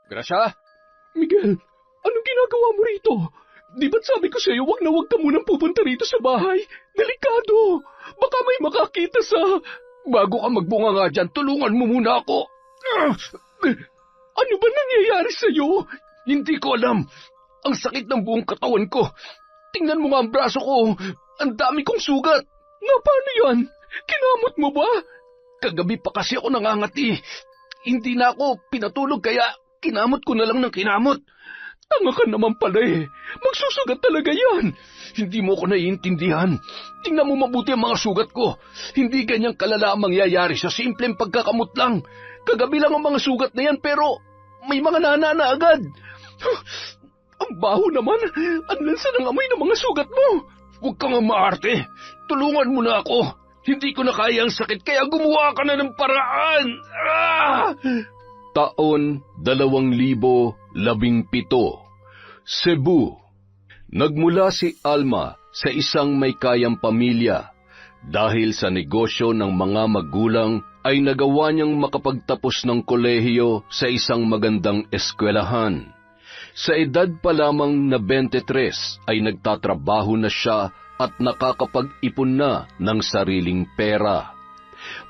Gracia? Miguel, anong ginagawa mo rito? Di ba't sabi ko sa'yo, wag na wag ka munang pupunta rito sa bahay? Delikado! Baka may makakita sa... Bago ka magbunga nga dyan, tulungan mo muna ako. Ano ba nangyayari sa'yo? Hindi ko alam. Ang sakit ng buong katawan ko. Tingnan mo nga ang braso ko. Ang dami kong sugat. Nga paano yan? Kinamot mo ba? Kagabi pa kasi ako nangangati. Hindi na ako pinatulog kaya kinamot ko na lang ng kinamot. Tanga ka naman pala eh. Magsusugat talaga yan. Hindi mo ko naiintindihan. Tingnan mo mabuti ang mga sugat ko. Hindi ganyang kalala ang mangyayari sa simpleng pagkakamot lang. Kagabi lang ang mga sugat na yan pero may mga nanana agad. Ang baho naman. Ang lansa ng amoy ng mga sugat mo. Huwag kang maarte. Tulungan mo na ako. Hindi ko na kaya ang sakit kaya gumawa ka na ng paraan. Taon 2017, Cebu. Nagmula si Alma sa isang may kayang pamilya. Dahil sa negosyo ng mga magulang ay nagawa niyang makapagtapos ng kolehiyo sa isang magandang eskwelahan. Sa edad pa lamang na 23 ay nagtatrabaho na siya at nakakapag-ipon na ng sariling pera.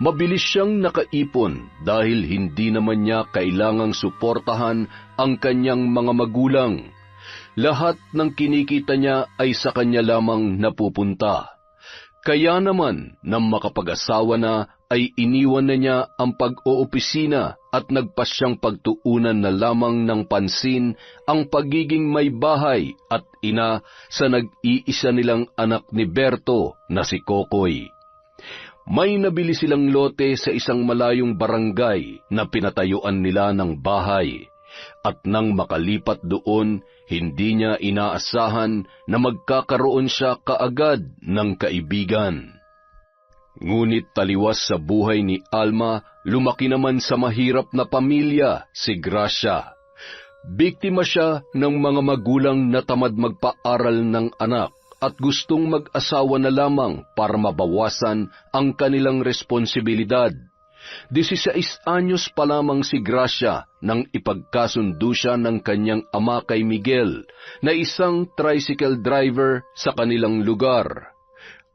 Mabilis siyang nakaipon dahil hindi naman niya kailangang suportahan ang kanyang mga magulang. Lahat ng kinikita niya ay sa kanya lamang napupunta. Kaya naman nang makapag-asawa na ay iniwan na niya ang pag-oopisina at nagpasyang pagtuunan na lamang ng pansin ang pagiging may bahay at ina sa nag-iisa nilang anak ni Berto na si Kokoy. May nabili silang lote sa isang malayong barangay na pinatayuan nila ng bahay. At nang makalipat doon, hindi niya inaasahan na magkakaroon siya kaagad ng kaibigan. Ngunit taliwas sa buhay ni Alma, lumaki naman sa mahirap na pamilya si Gracia. Biktima siya ng mga magulang na tamad magpaaral ng anak at gustong mag-asawa na lamang para mabawasan ang kanilang responsibilidad. 16 anyos pa lamang si Gracia nang ipagkasundo siya ng kanyang ama kay Miguel na isang tricycle driver sa kanilang lugar.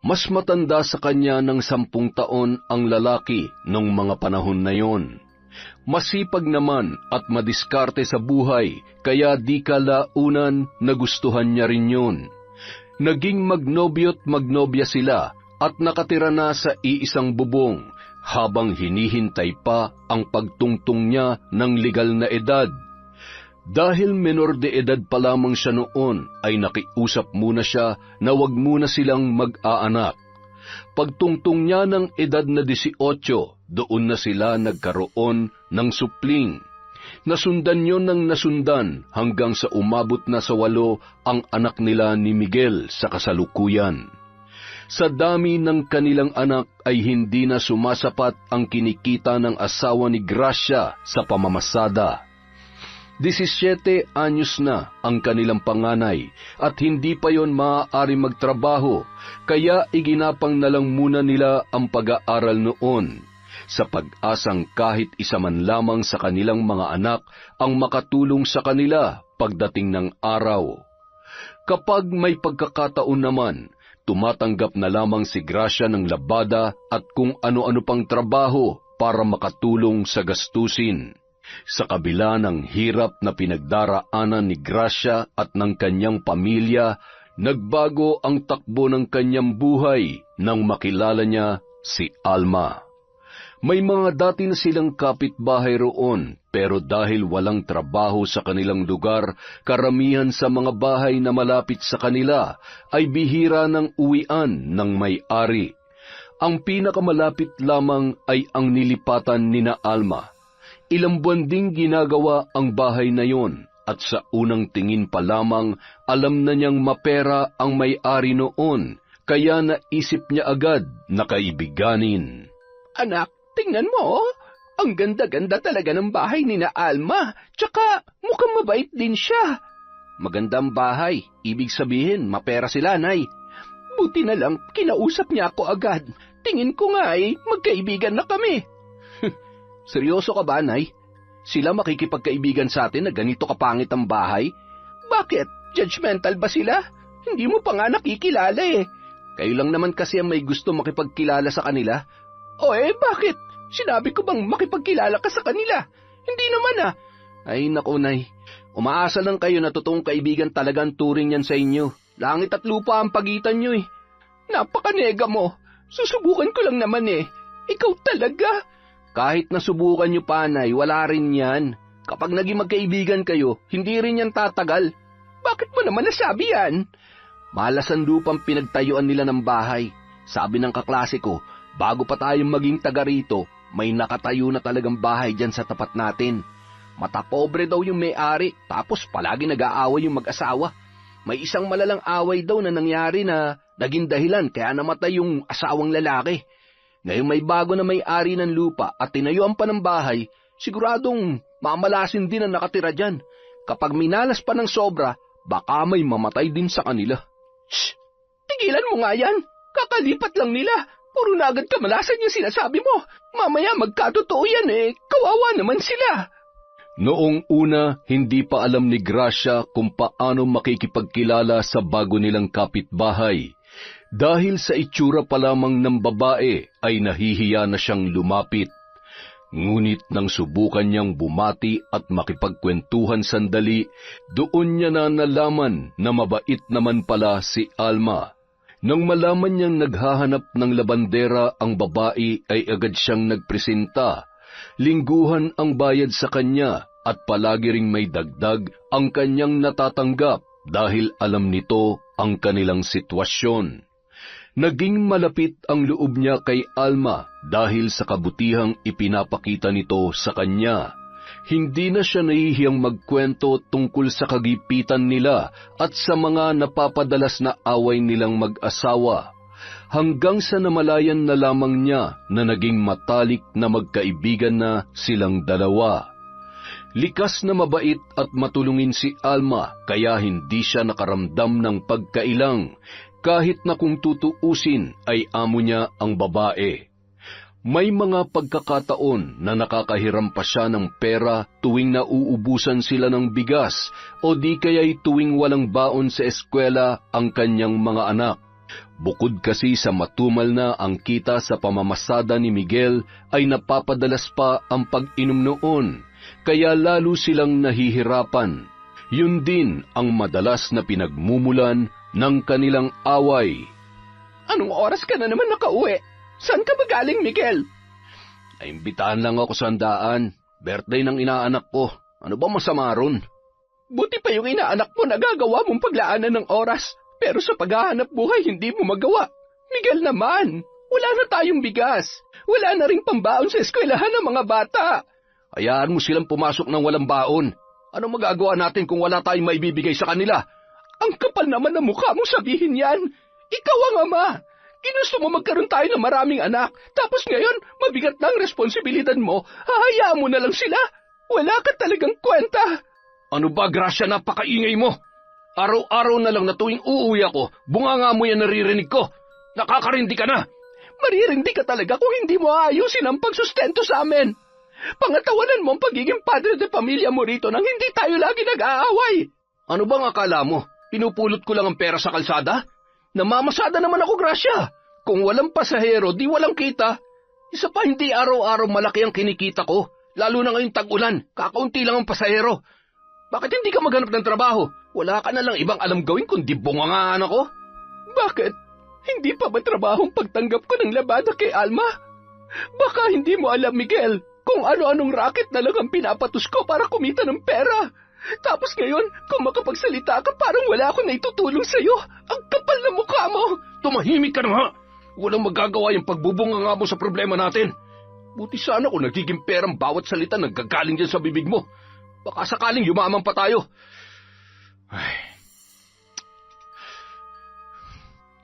Mas matanda sa kanya ng 10 taon ang lalaki nung mga panahon na yon. Masipag naman at madiskarte sa buhay kaya di kalaunan nagustuhan niya rin yun. Naging magnobyo't magnobya sila at nakatira na sa iisang bubong habang hinihintay pa ang pagtungtong niya ng legal na edad. Dahil menor de edad pa lamang siya noon ay nakiusap muna siya na wag muna silang mag-aanak. Pagtungtong niya ng edad na 18, doon na sila nagkaroon ng supling. Nasundan yon ng nasundan hanggang sa umabot na sa 8 ang anak nila ni Miguel sa kasalukuyan. Sa dami ng kanilang anak ay hindi na sumasapat ang kinikita ng asawa ni Gracia sa pamamasada. 17 anyos na ang kanilang panganay at hindi pa yon maaari magtrabaho, kaya iginapang na lang muna nila ang pag-aaral noon, sa pag-asang kahit isa man lamang sa kanilang mga anak ang makatulong sa kanila pagdating ng araw. Kapag may pagkakataon naman, tumatanggap na lamang si Gracia ng labada at kung ano-ano pang trabaho para makatulong sa gastusin. Sa kabila ng hirap na pinagdaraanan ni Gracia at ng kanyang pamilya, nagbago ang takbo ng kanyang buhay nang makilala niya si Alma. May mga dati na silang kapitbahay roon, pero dahil walang trabaho sa kanilang lugar, karamihan sa mga bahay na malapit sa kanila ay bihira ng uwian ng may-ari. Ang pinakamalapit lamang ay ang nilipatan ni na Alma. Ilang buwan ding ginagawa ang bahay na yon at sa unang tingin pa lamang alam na niyang mapera ang may-ari noon, kaya naisip niya agad na kaibiganin. Anak, tingnan mo, ang ganda-ganda talaga ng bahay ni na Alma, tsaka mukhang mabait din siya. Magandang bahay, ibig sabihin mapera sila, Nay. Buti na lang kinausap niya ako agad. Tingin ko nga magkaibigan na kami. Seryoso ka ba, Nay? Sila makikipagkaibigan sa atin na ganito kapangit ang bahay? Bakit? Judgmental ba sila? Hindi mo pa nga nakikilala eh. Kayo lang naman kasi ang may gusto makipagkilala sa kanila. O bakit? Sinabi ko bang makipagkilala ka sa kanila? Hindi naman ah. Ay naku, Nay. Umaasa lang kayo na totoong kaibigan talaga ang turing yan sa inyo. Langit at lupa ang pagitan nyo eh. Napakanega mo. Susubukan ko lang naman eh. Ikaw talaga. Kahit nasubukan nyo pa, Nay, wala rin yan. Kapag naging magkaibigan kayo, hindi rin yan tatagal. Bakit mo naman nasabi yan? Malasan lupang pinagtayuan nila ng bahay. Sabi ng kaklase ko, bago pa tayong maging taga rito, may nakatayo na talagang bahay dyan sa tapat natin. Matapobre daw yung may-ari, tapos palagi nag-aaway yung mag-asawa. May isang malalang away daw na nangyari na naging dahilan kaya namatay yung asawang lalaki. Ngayon may bago na may-ari ng lupa at tinayuan pa ng bahay, siguradong mamalasin din ang nakatira dyan. Kapag minalas pa ng sobra, baka may mamatay din sa kanila. Shh! Tigilan mo nga yan! Kakalipat lang nila! Puro na agad kamalasan yung sinasabi mo! Mamaya magkatotoo yan eh! Kawawa naman sila! Noong una, hindi pa alam ni Gracia kung paano makikipagkilala sa bago nilang kapitbahay. Dahil sa itsura pa lamang ng babae ay nahihiya na siyang lumapit. Ngunit nang subukan niyang bumati at makipagkwentuhan sandali, doon niya na nalaman na mabait naman pala si Alma. Nang malaman niyang naghahanap ng labandera ang babae ay agad siyang nagpresenta. Lingguhan ang bayad sa kanya at palagi ring may dagdag ang kanyang natatanggap dahil alam nito ang kanilang sitwasyon. Naging malapit ang loob niya kay Alma dahil sa kabutihang ipinapakita nito sa kanya. Hindi na siya nahihiyang magkwento tungkol sa kagipitan nila at sa mga napapadalas na away nilang mag-asawa. Hanggang sa namalayan na lamang niya na naging matalik na magkaibigan na silang dalawa. Likas na mabait at matulungin si Alma kaya hindi siya nakaramdam ng pagkailang kahit na kung tutuusin ay amo niya ang babae. May mga pagkakataon na nakakahiram pa siya ng pera tuwing nauubusan sila ng bigas o di kaya'y tuwing walang baon sa eskwela ang kanyang mga anak. Bukod kasi sa matumal na ang kita sa pamamasada ni Miguel ay napapadalas pa ang pag-inom noon, kaya lalo silang nahihirapan. Yun din ang madalas na pinagmumulan ng kanilang away. Anong oras ka na naman nakauwi? Saan ka ba galing, Miguel? Naimbitahan lang ako sa handaan. Birthday ng inaanak ko. Ano ba masama ron? Buti pa yung inaanak mo nagagawa mong paglaanan ng oras. Pero sa paghahanap buhay, hindi mo magawa. Miguel naman, wala na tayong bigas. Wala na ring pambaon sa eskwelahan ng mga bata. Hayaan mo silang pumasok ng walang baon. Ano magagawa natin kung wala tayong maibibigay sa kanila? Ang kapal naman ng mukha mong sabihin yan. Ikaw ang ama. Ginusto mo magkaroon tayo ng maraming anak. Tapos ngayon, mabigat na ang responsibilidad mo. Hahayaan mo na lang sila. Wala ka talagang kwenta. Ano ba, Gracia, napakaingay mo? Araw-araw na lang na tuwing uuwi ako, bunganga mo yan naririnig ko. Nakakarindi ka na. Maririndi ka talaga kung hindi mo aayusin ang pagsustento sa amin. Pangatawanan mo ang pagiging padre de pamilya mo rito nang hindi tayo lagi nag-aaway. Ano bang akala mo? Pinupulot ko lang ang pera sa kalsada? Namamasada naman ako, Gracia. Kung walang pasahero, di walang kita. Isa pa, hindi araw-araw malaki ang kinikita ko. Lalo na ngayong tag-ulan, kakaunti lang ang pasahero. Bakit hindi ka maghanap ng trabaho? Wala ka na lang ibang alam gawin kundi bungangaan ako? Bakit? Hindi pa ba trabahong pagtanggap ko ng labada kay Alma? Baka hindi mo alam, Miguel, kung ano-anong racket na lang ang pinapatos ko para kumita ng pera. Tapos ngayon, kung makapagsalita ka, parang wala akong naitutulong sa'yo. Ang kapal na mukha mo. Tumahimik ka na nga. Walang magagawa yung pagbubunganga mo sa problema natin. Buti sana kung nagiging perang bawat salita naggagaling dyan sa bibig mo. Baka sakaling yumaman pa tayo. Ay.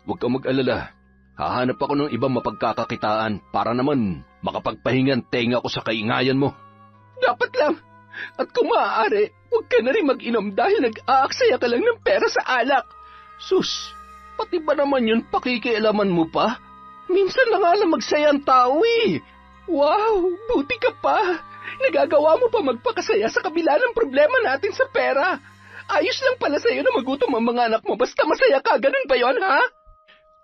Huwag kang mag-alala. Hahanap ako ng ibang mapagkakakitaan para naman makapagpahingan tenga ko sa kaingayan mo. Dapat lang. At kung maaari, huwag ka na rin mag-inom dahil nag-aaksaya ka lang ng pera sa alak. Sus, pati ba naman yun pakikialaman mo pa? Minsan na nga lang magsaya ang tao eh. Wow, buti ka pa. Nagagawa mo pa magpakasaya sa kabila ng problema natin sa pera. Ayos lang pala sa'yo na magutom ang mga anak mo basta masaya ka. Ganun ba yon, ha?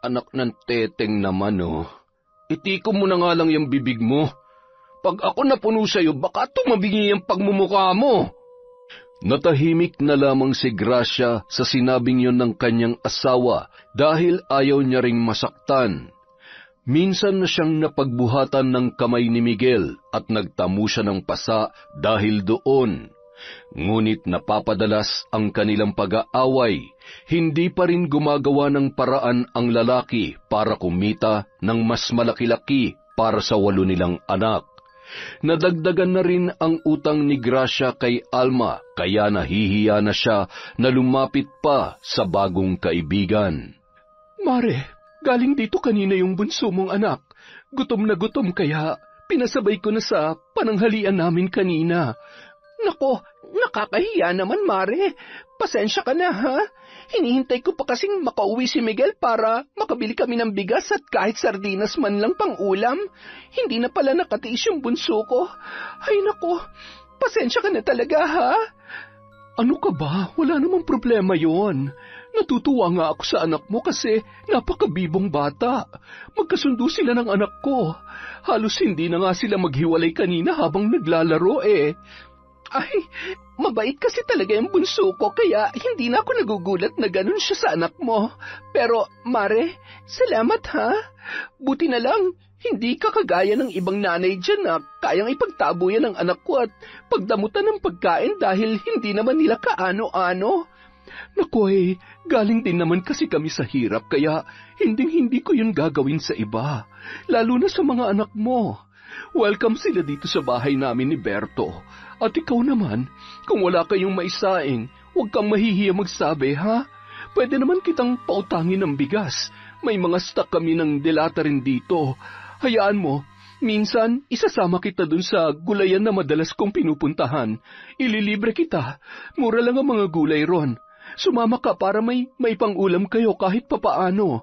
Anak ng teteng naman, oh. Itiko mo na nga lang yung bibig mo. Pag ako napuno sa'yo, baka tumabingi ang pagmumukha mo. Natahimik na lamang si Gracia sa sinabing yon ng kanyang asawa dahil ayaw niya ring masaktan. Minsan na siyang napagbuhatan ng kamay ni Miguel at nagtamo siya ng pasa dahil doon. Ngunit napapadalas ang kanilang pag-aaway, hindi pa rin gumagawa ng paraan ang lalaki para kumita ng mas malaki-laki para sa 8 nilang anak. Nadagdagan na rin ang utang ni Gracia kay Alma, kaya nahihiya na siya na lumapit pa sa bagong kaibigan. Mare, galing dito kanina yung bunso mong anak. Gutom na gutom kaya pinasabay ko na sa pananghalian namin kanina. Nako, nakakahiya naman, Mare. Pasensya ka na, ha? Hinihintay ko pa kasing makauwi si Miguel para makabili kami ng bigas at kahit sardinas man lang pang ulam. Hindi na pala nakatiis yung bunso ko. Ay, nako, pasensya ka na talaga, ha? Ano ka ba? Wala namang problema yon. Natutuwa nga ako sa anak mo kasi napakabibong bata. Magkasundo sila ng anak ko. Halos hindi na nga sila maghiwalay kanina habang naglalaro eh. Ay, mabait kasi talaga yung bunso ko kaya hindi na ako nagugulat na ganun siya sa anak mo. Pero, Mare, salamat ha. Buti na lang, hindi ka kagaya ng ibang nanay dyan na kayang ipagtabuyan ng anak ko at pagdamutan ng pagkain dahil hindi naman nila kaano-ano. Naku galing din naman kasi kami sa hirap kaya hindi ko yun gagawin sa iba, lalo na sa mga anak mo. Welcome sila dito sa bahay namin ni Berto. At ikaw naman, kung wala kayong maisaing, huwag kang mahihiya magsabi, ha? Pwede naman kitang pautangin ng bigas. May mga stock kami ng delata rin dito. Hayaan mo, minsan isasama kita dun sa gulayan na madalas kong pinupuntahan. Ililibre kita. Mura lang ang mga gulay ron. Sumama ka para may pang-ulam kayo kahit papaano.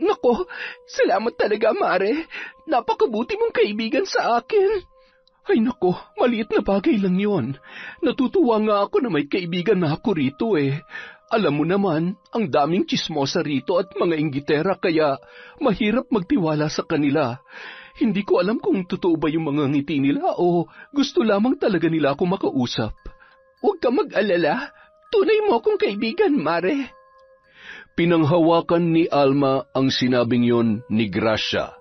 Nako, salamat talaga, Mare. Napakabuti mong kaibigan sa akin. Ay nako, maliit na bagay lang yon. Natutuwa nga ako na may kaibigan na ako rito eh. Alam mo naman, ang daming tsismosa rito at mga inggitera kaya mahirap magtiwala sa kanila. Hindi ko alam kung totoo ba yung mga ngiti nila o gusto lamang talaga nila ako makausap. Huwag ka mag-alala. Tunay mo akong kaibigan, Mare. Pinanghawakan ni Alma ang sinabing yon ni Gracia.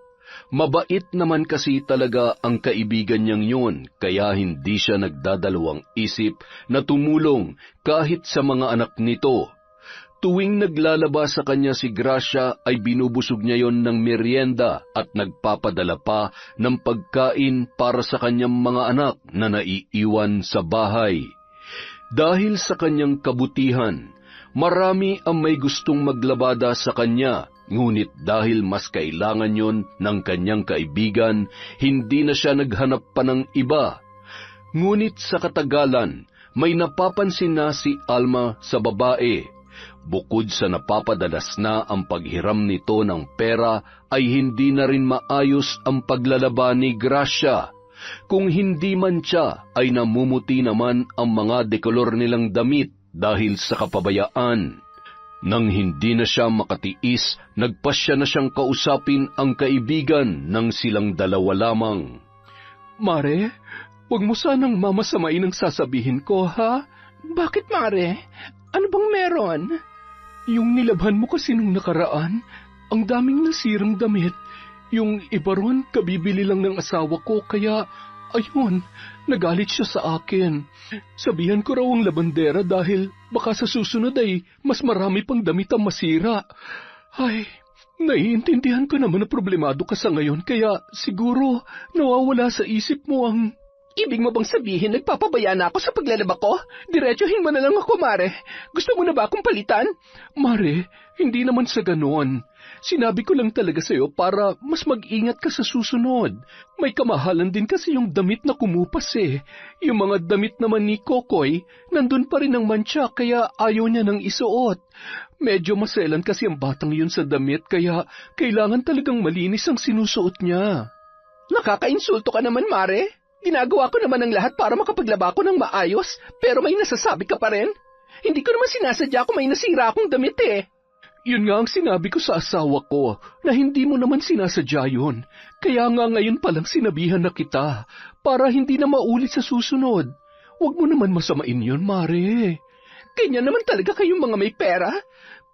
Mabait naman kasi talaga ang kaibigan niyang yun, kaya hindi siya nagdadalawang isip na tumulong kahit sa mga anak nito. Tuwing naglalaba sa kanya si Gracia ay binubusog niya yon ng merienda at nagpapadala pa ng pagkain para sa kanyang mga anak na naiiwan sa bahay. Dahil sa kanyang kabutihan, marami ang may gustong maglabada sa kanya, ngunit dahil mas kailangan yon ng kanyang kaibigan, hindi na siya naghanap pa ng iba. Ngunit sa katagalan, may napapansin na si Alma sa babae. Bukod sa napapadalas na ang paghiram nito ng pera, ay hindi na rin maayos ang paglalaba ni Gracia. Kung hindi man siya, ay namumuti naman ang mga dekolor nilang damit dahil sa kapabayaan. Nang hindi na siya makatiis, nagpasya na siyang kausapin ang kaibigan ng silang dalawa lamang. Mare, huwag mo sanang mamasamain ang sasabihin ko, ha? Bakit, Mare? Ano bang meron? Yung nilabhan mo kasi nung nakaraan, ang daming nasirang damit. Yung iba ron, kabibili lang ng asawa ko, kaya, ayun, nagalit siya sa akin. Sabihan ko raw ang labandera dahil baka sa susunod ay mas marami pang damit ang masira. Ay, naiintindihan ko naman na problemado ka sa ngayon, kaya siguro nawawala sa isip mo ang... Ibig mo bang sabihin nagpapabaya na ako sa paglalaba ko? Diretsuhin mo na lang ako, Mare. Gusto mo na ba akong palitan? Mare, hindi naman sa ganon. Sinabi ko lang talaga sa'yo para mas mag-ingat ka sa susunod. May kamahalan din kasi yung damit na kumupas eh. Yung mga damit naman ni Kokoy, nandun pa rin ang mantsa kaya ayaw niya nang isuot. Medyo maselan kasi ang batang yun sa damit kaya kailangan talagang malinis ang sinusuot niya. Nakakainsulto ka naman, Mare. Ginagawa ko naman ang lahat para makapaglaba ko ng maayos, pero may nasasabi ka pa rin? Hindi ko naman sinasadya kung may nasira akong damit eh. Yun nga ang sinabi ko sa asawa ko, na hindi mo naman sinasadya yun. Kaya nga ngayon palang sinabihan na kita, para hindi na maulit sa susunod. Huwag mo naman masamain yun, Mare. Kanya naman talaga kayong mga may pera.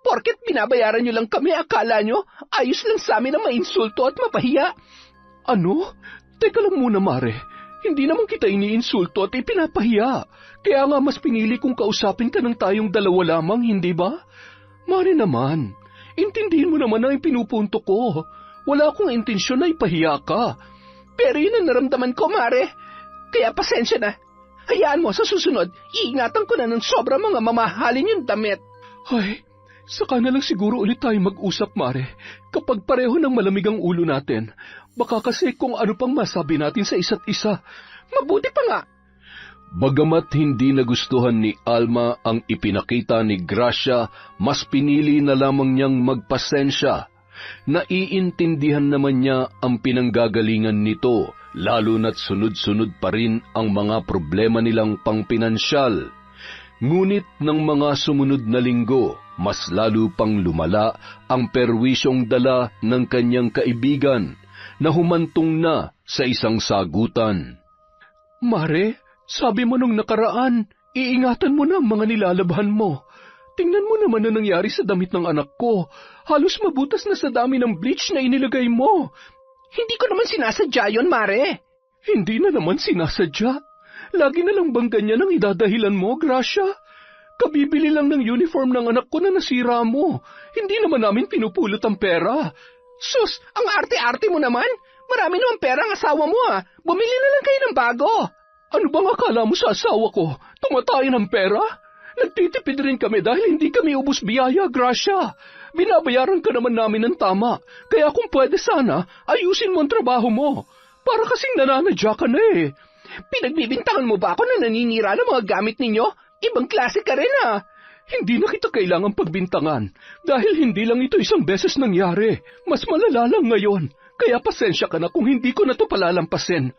Porket binabayaran nyo lang kami, akala nyo, ayos lang sa amin na mainsulto at mapahiya. Ano? Teka lang muna, Mare. Hindi naman kita iniinsulto at ipinapahiya. Kaya nga mas pinili kong kausapin ka ng tayong dalawa lamang, hindi ba? Mare naman, intindihin mo naman ang pinupunto ko. Wala akong intensyon na ipahiya ka. Pero yun ang naramdaman ko, Mare. Kaya pasensya na. Hayaan mo, sa susunod, iingatan ko na ng sobra mga mamahalin yung damit. Ay, saka na lang siguro ulit tayo mag-usap, Mare. Kapag pareho ng malamig ang ulo natin, baka kasi kung ano pang masabi natin sa isa't isa. Mabuti pa nga. Bagamat hindi nagustuhan ni Alma ang ipinakita ni Gracia, mas pinili na lamang niyang magpasensya. Naiintindihan naman niya ang pinanggagalingan nito, lalo na't sunod-sunod pa rin ang mga problema nilang pangpinansyal. Ngunit ng mga sumunod na linggo, mas lalo pang lumala ang perwisyong dala ng kanyang kaibigan, na humantong na sa isang sagutan. Mare, sabi mo nung nakaraan, iingatan mo na ang mga nilalabhan mo. Tingnan mo naman na nangyari sa damit ng anak ko. Halos mabutas na sa dami ng bleach na inilagay mo. Hindi ko naman sinasadya yun, Mare. Hindi na naman sinasadya. Lagi na lang bang ganyan ang idadahilan mo, Gracia? Kabibili lang ng uniform ng anak ko na nasira mo. Hindi naman namin pinupulot ang pera. Sus, ang arte-arte mo naman. Marami naman pera ang asawa mo ah. Bumili na lang kayo ng bago. Ano bang akala mo sa asawa ko? Tumatayo ng pera? Nagtitipid rin kami dahil hindi kami ubos biyaya, Gracia. Binabayaran ka naman namin ng tama. Kaya kung pwede sana, ayusin mo ang trabaho mo. Para kasing nananadya ka na eh. Pinagbibintangan mo ba ako na naninira ng mga gamit ninyo? Ibang klase ka rin ah. Hindi na kita kailangang pagbintangan dahil hindi lang ito isang beses nangyari. Mas malala lang ngayon. Kaya pasensya ka na kung hindi ko na ito palalampasin.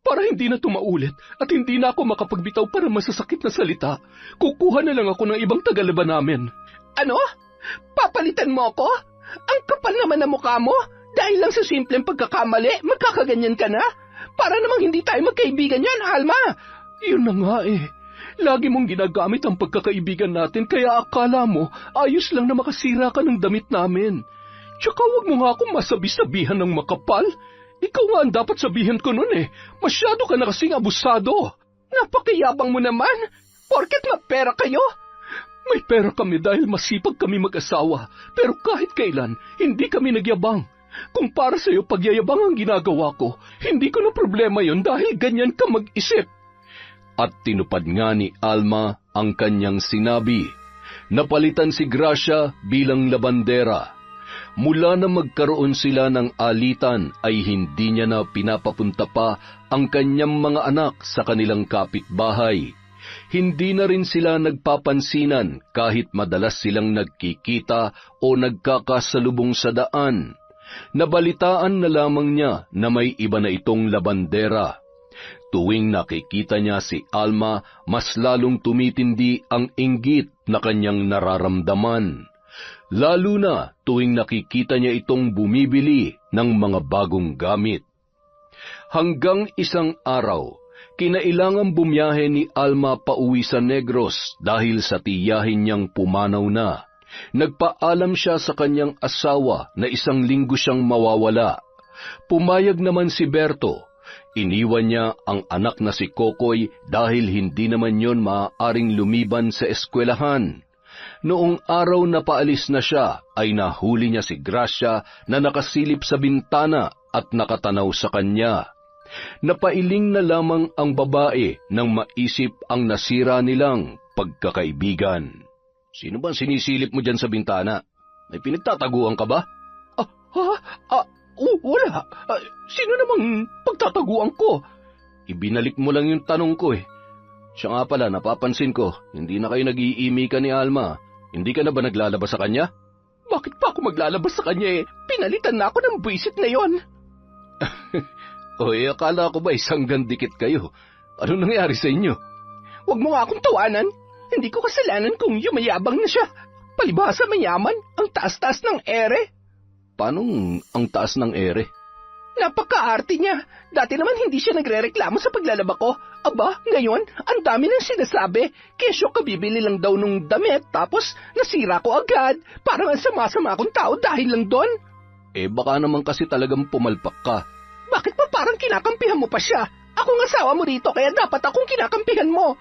Para hindi na ito maulit at hindi na ako makapagbitaw para masasakit na salita, kukuha na lang ako ng ibang tagalaban namin. Ano? Papalitan mo ako? Ang kapal naman na mukha mo? Dahil lang sa simpleng pagkakamali, magkakaganyan ka na? Para namang hindi tayo magkaibigan yan, Alma. Yun na nga eh. Lagi mong ginagamit ang pagkakaibigan natin kaya akala mo ayos lang na makasira ka ng damit namin. Tsaka huwag mo nga akong masabi-sabihan ng makapal. Ikaw nga ang dapat sabihin ko nun eh. Masyado ka na kasing abusado. Napakayabang mo naman. Porket mapera kayo? May pera kami dahil masipag kami mag-asawa. Pero kahit kailan, hindi kami nagyabang. Kung para sa'yo pagyayabang ang ginagawa ko, hindi ko na problema yon dahil ganyan ka mag-isip. At tinupad nga ni Alma ang kanyang sinabi. Napalitan si Gracia bilang labandera. Mula na magkaroon sila ng alitan ay hindi niya na pinapapunta pa ang kanyang mga anak sa kanilang kapitbahay. Hindi na rin sila nagpapansinan kahit madalas silang nagkikita o nagkakasalubong sa daan. Nabalitaan na lamang niya na may iba na itong labandera. Tuwing nakikita niya si Alma, mas lalong tumitindi ang inggit na kanyang nararamdaman. Lalo na tuwing nakikita niya itong bumibili ng mga bagong gamit. Hanggang isang araw, kinailangang bumiyahe ni Alma pauwi sa Negros dahil sa tiyahin niyang pumanaw na. Nagpaalam siya sa kanyang asawa na 1 linggo siyang mawawala. Pumayag naman si Berto. Iniwan niya ang anak na si Kokoy dahil hindi naman yon maaaring lumiban sa eskwelahan. Noong araw na paalis na siya, ay nahuli niya si Gracia na nakasilip sa bintana at nakatanaw sa kanya. Napailing na lamang ang babae nang maisip ang nasira nilang pagkakaibigan. Sino ba sinisilip mo dyan sa bintana? May pinagtataguan ka ba? Wala. Sino namang pagtataguan ko? Ibinalik mo lang yung tanong ko eh. Siya nga pala, napapansin ko, hindi na kayo nag-iimika ni Alma. Hindi ka na ba naglalabas sa kanya? Bakit pa ako maglalabas sa kanya eh? Pinalitan na ako ng buwisit na yon. Oy, akala ko ba isang gandikit kayo? Ano nangyari sa inyo? Huwag mo nga akong tawanan. Hindi ko kasalanan kung yumayabang na siya. Palibhasa mayaman, ang taas-taas ng ere. Paanong ang taas ng ere? Napaka-arte niya. Dati naman hindi siya nagre-reklamo sa paglalaba ko. Aba, ngayon, ang dami nang sinasabi. Kesyo kabibili lang daw nung damit, tapos nasira ko agad. Parang ang sama-sama akong tao dahil lang doon. Baka naman kasi talagang pumalpak ka. Bakit pa parang kinakampihan mo pa siya? Ako ang asawa mo rito, kaya dapat akong kinakampihan mo.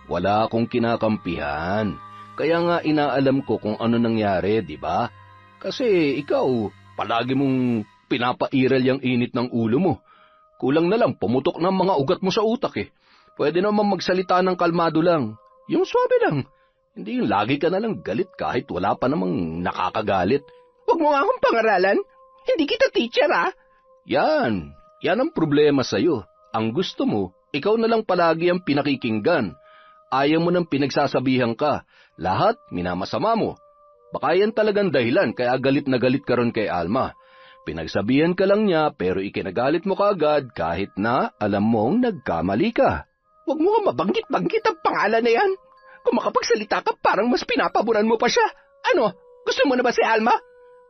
Wala akong kinakampihan. Kaya nga inaalam ko kung ano nangyari, di ba? Kasi ikaw, palagi mong pinapairal yung init ng ulo mo. Kulang na lang, pumutok ng mga ugat mo sa utak eh. Pwede naman magsalita ng kalmado lang. Yung swabe lang. Hindi yung lagi ka na lang galit kahit wala pa namang nakakagalit. Huwag mo nga akong pangaralan. Hindi kita teacher, ah. Yan ang problema sa'yo. Ang gusto mo, ikaw na lang palagi ang pinakikinggan. Ayaw mo nang pinagsasabihan ka. Lahat, minamasama mo. Baka yan talagang dahilan kaya galit na galit ka ron kay Alma. Pinagsabihan ka lang niya pero ikinagalit mo kaagad kahit na alam mong nagkamali ka. Huwag mo nga mabanggit-banggit ang pangalan na yan. Kung makapagsalita ka, parang mas pinapaboran mo pa siya. Ano, gusto mo na ba si Alma?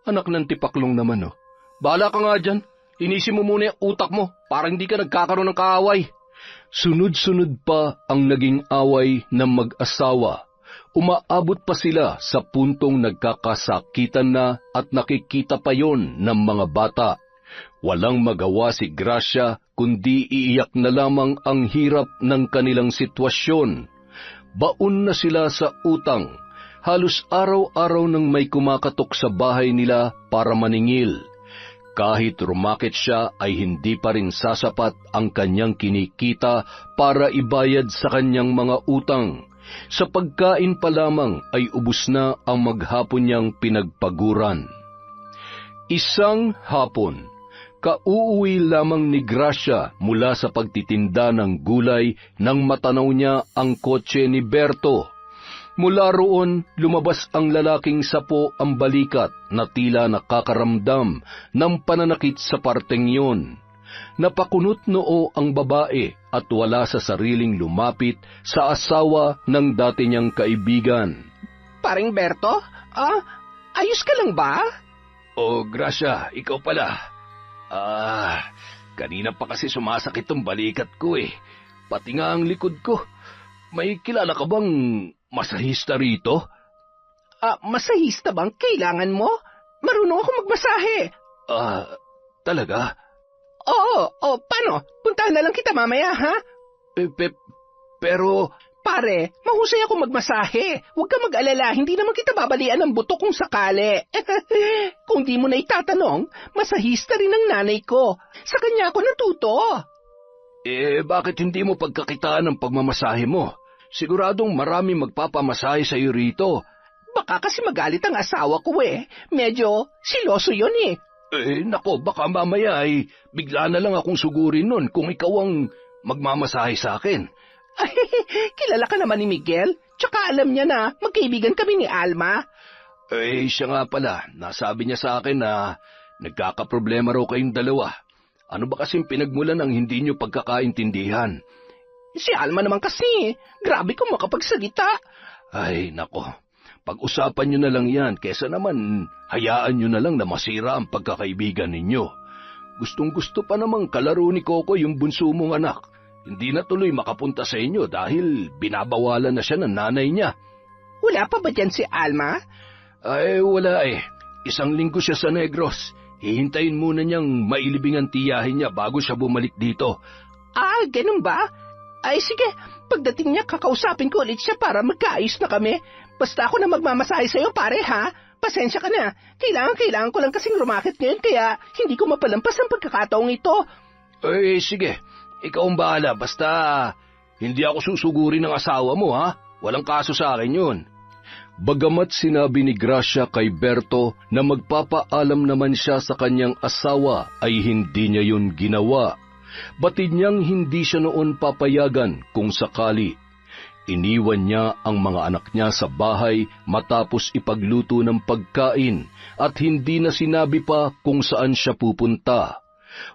Anak ng tipaklong naman, oh. Bahala ka nga dyan. Linisin mo muna yung utak mo para hindi ka nagkakaroon ng kaaway. Sunod-sunod pa ang naging away ng mag-asawa. Umaabot pa sila sa puntong nagkakasakitan na at nakikita pa yon ng mga bata. Walang magawa si Gracia kundi iiyak na lamang ang hirap ng kanilang sitwasyon. Baon na sila sa utang. Halos araw-araw nang may kumakatok sa bahay nila para maningil. Kahit rumakit siya ay hindi pa rin sasapat ang kanyang kinikita para ibayad sa kanyang mga utang. Sa pagkain pa lamang ay ubos na ang maghapon niyang pinagpaguran. Isang hapon, kauuwi lamang ni Gracia mula sa pagtitinda ng gulay nang matanaw niya ang kotse ni Berto. Mula roon, lumabas ang lalaking sapo ang balikat na tila nakakaramdam ng pananakit sa parteng yun. Napakunot noo ang babae at wala sa sariling lumapit sa asawa ng dati niyang kaibigan. Paring Berto? Ayos ka lang ba? Oh, Gracia, ikaw pala. Kanina pa kasi sumasakit ang balikat ko eh. Pati nga ang likod ko. May kilala ka bang masahista rito? Masahista bang kailangan mo? Marunong ako magmasahe. Talaga? Oo, paano? Puntahan na lang kita mamaya, ha? Pero... Pare, mahusay ako magmasahe. Huwag ka mag-alala, hindi naman kita babalian ng buto kung sakali. Kung di mo na itatanong, masahista rin ang nanay ko. Sa kanya ako natuto. Bakit hindi mo pagkakitaan ng pagmamasahe mo? Siguradong marami magpapamasahe sa iyo rito. Baka kasi magalit ang asawa ko eh. Medyo siloso yun eh. Nako, baka mamaya ay bigla na lang akong sugurin nun kung ikaw ang magmamasahe sa akin. Ay, kilala ka naman ni Miguel. Tsaka alam niya na magkaibigan kami ni Alma. Siya nga pala. Nasabi niya sa akin na nagkakaproblema raw kayong dalawa. Ano ba kasing pinagmulan ang hindi niyo pagkakaintindihan? Si Alma naman kasi, grabe kung makapagsalita. Ay, nako. Pag-usapan niyo na lang yan, kesa naman hayaan niyo na lang na masira ang pagkakaibigan ninyo. Gustong-gusto pa namang kalaro ni Coco yung bunso mong anak. Hindi na tuloy makapunta sa inyo dahil binabawalan na siya ng nanay niya. Wala pa ba dyan si Alma? Wala eh. 1 linggo siya sa Negros. Hihintayin muna niyang mailibing ang tiyahin niya bago siya bumalik dito. Ganun ba? Ay sige, pagdating niya kakausapin ko ulit siya para magkaayos na kami. Basta ako na magmamasahe sa'yo pare ha. Pasensya ka na. Kailangan ko lang kasing rumakit ngayon kaya hindi ko mapalampas ang pagkakataong ito. Sige. Ikaw ang bahala, basta hindi ako susugurin ng asawa mo, ha? Walang kaso sa akin yun. Bagamat sinabi ni Gracia kay Berto na magpapaalam naman siya sa kanyang asawa, ay hindi niya yun ginawa. Batid niyang hindi siya noon papayagan kung sakali. Iniwan niya ang mga anak niya sa bahay matapos ipagluto ng pagkain at hindi na sinabi pa kung saan siya pupunta.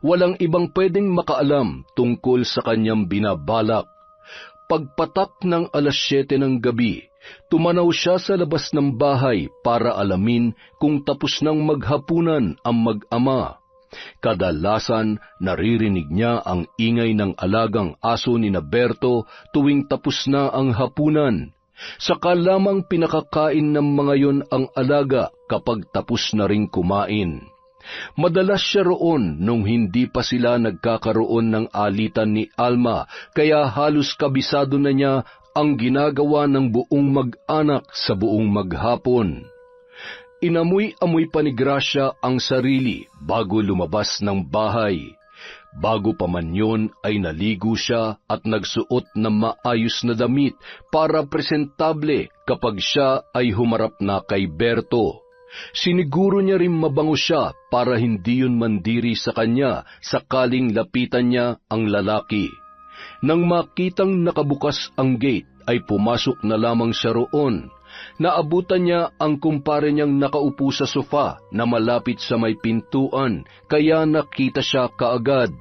Walang ibang pwedeng makaalam tungkol sa kanyang binabalak. Pagpatak ng 7:00 ng gabi, tumanaw siya sa labas ng bahay para alamin kung tapos nang maghapunan ang mag-ama. Kadalasan naririnig niya ang ingay ng alagang aso ni Berto tuwing tapos na ang hapunan. Saka lamang pinakakain ng mga yon ang alaga kapag tapos na ring kumain. Madalas siya roon nung hindi pa sila nagkakaroon ng alitan ni Alma, kaya halos kabisado na niya ang ginagawa ng buong mag-anak sa buong maghapon. Inamoy-amoy pa ni Gracia ang sarili bago lumabas ng bahay. Bago pa man yun ay naligo siya at nagsuot ng maayos na damit para presentable kapag siya ay humarap na kay Berto. Siniguro niya rin mabango siya para hindi yun mandiri sa kanya sakaling lapitan niya ang lalaki. Nang makitang nakabukas ang gate ay pumasok na lamang siya roon. Naabutan niya ang kumpare niyang nakaupo sa sofa na malapit sa may pintuan, kaya nakita siya kaagad.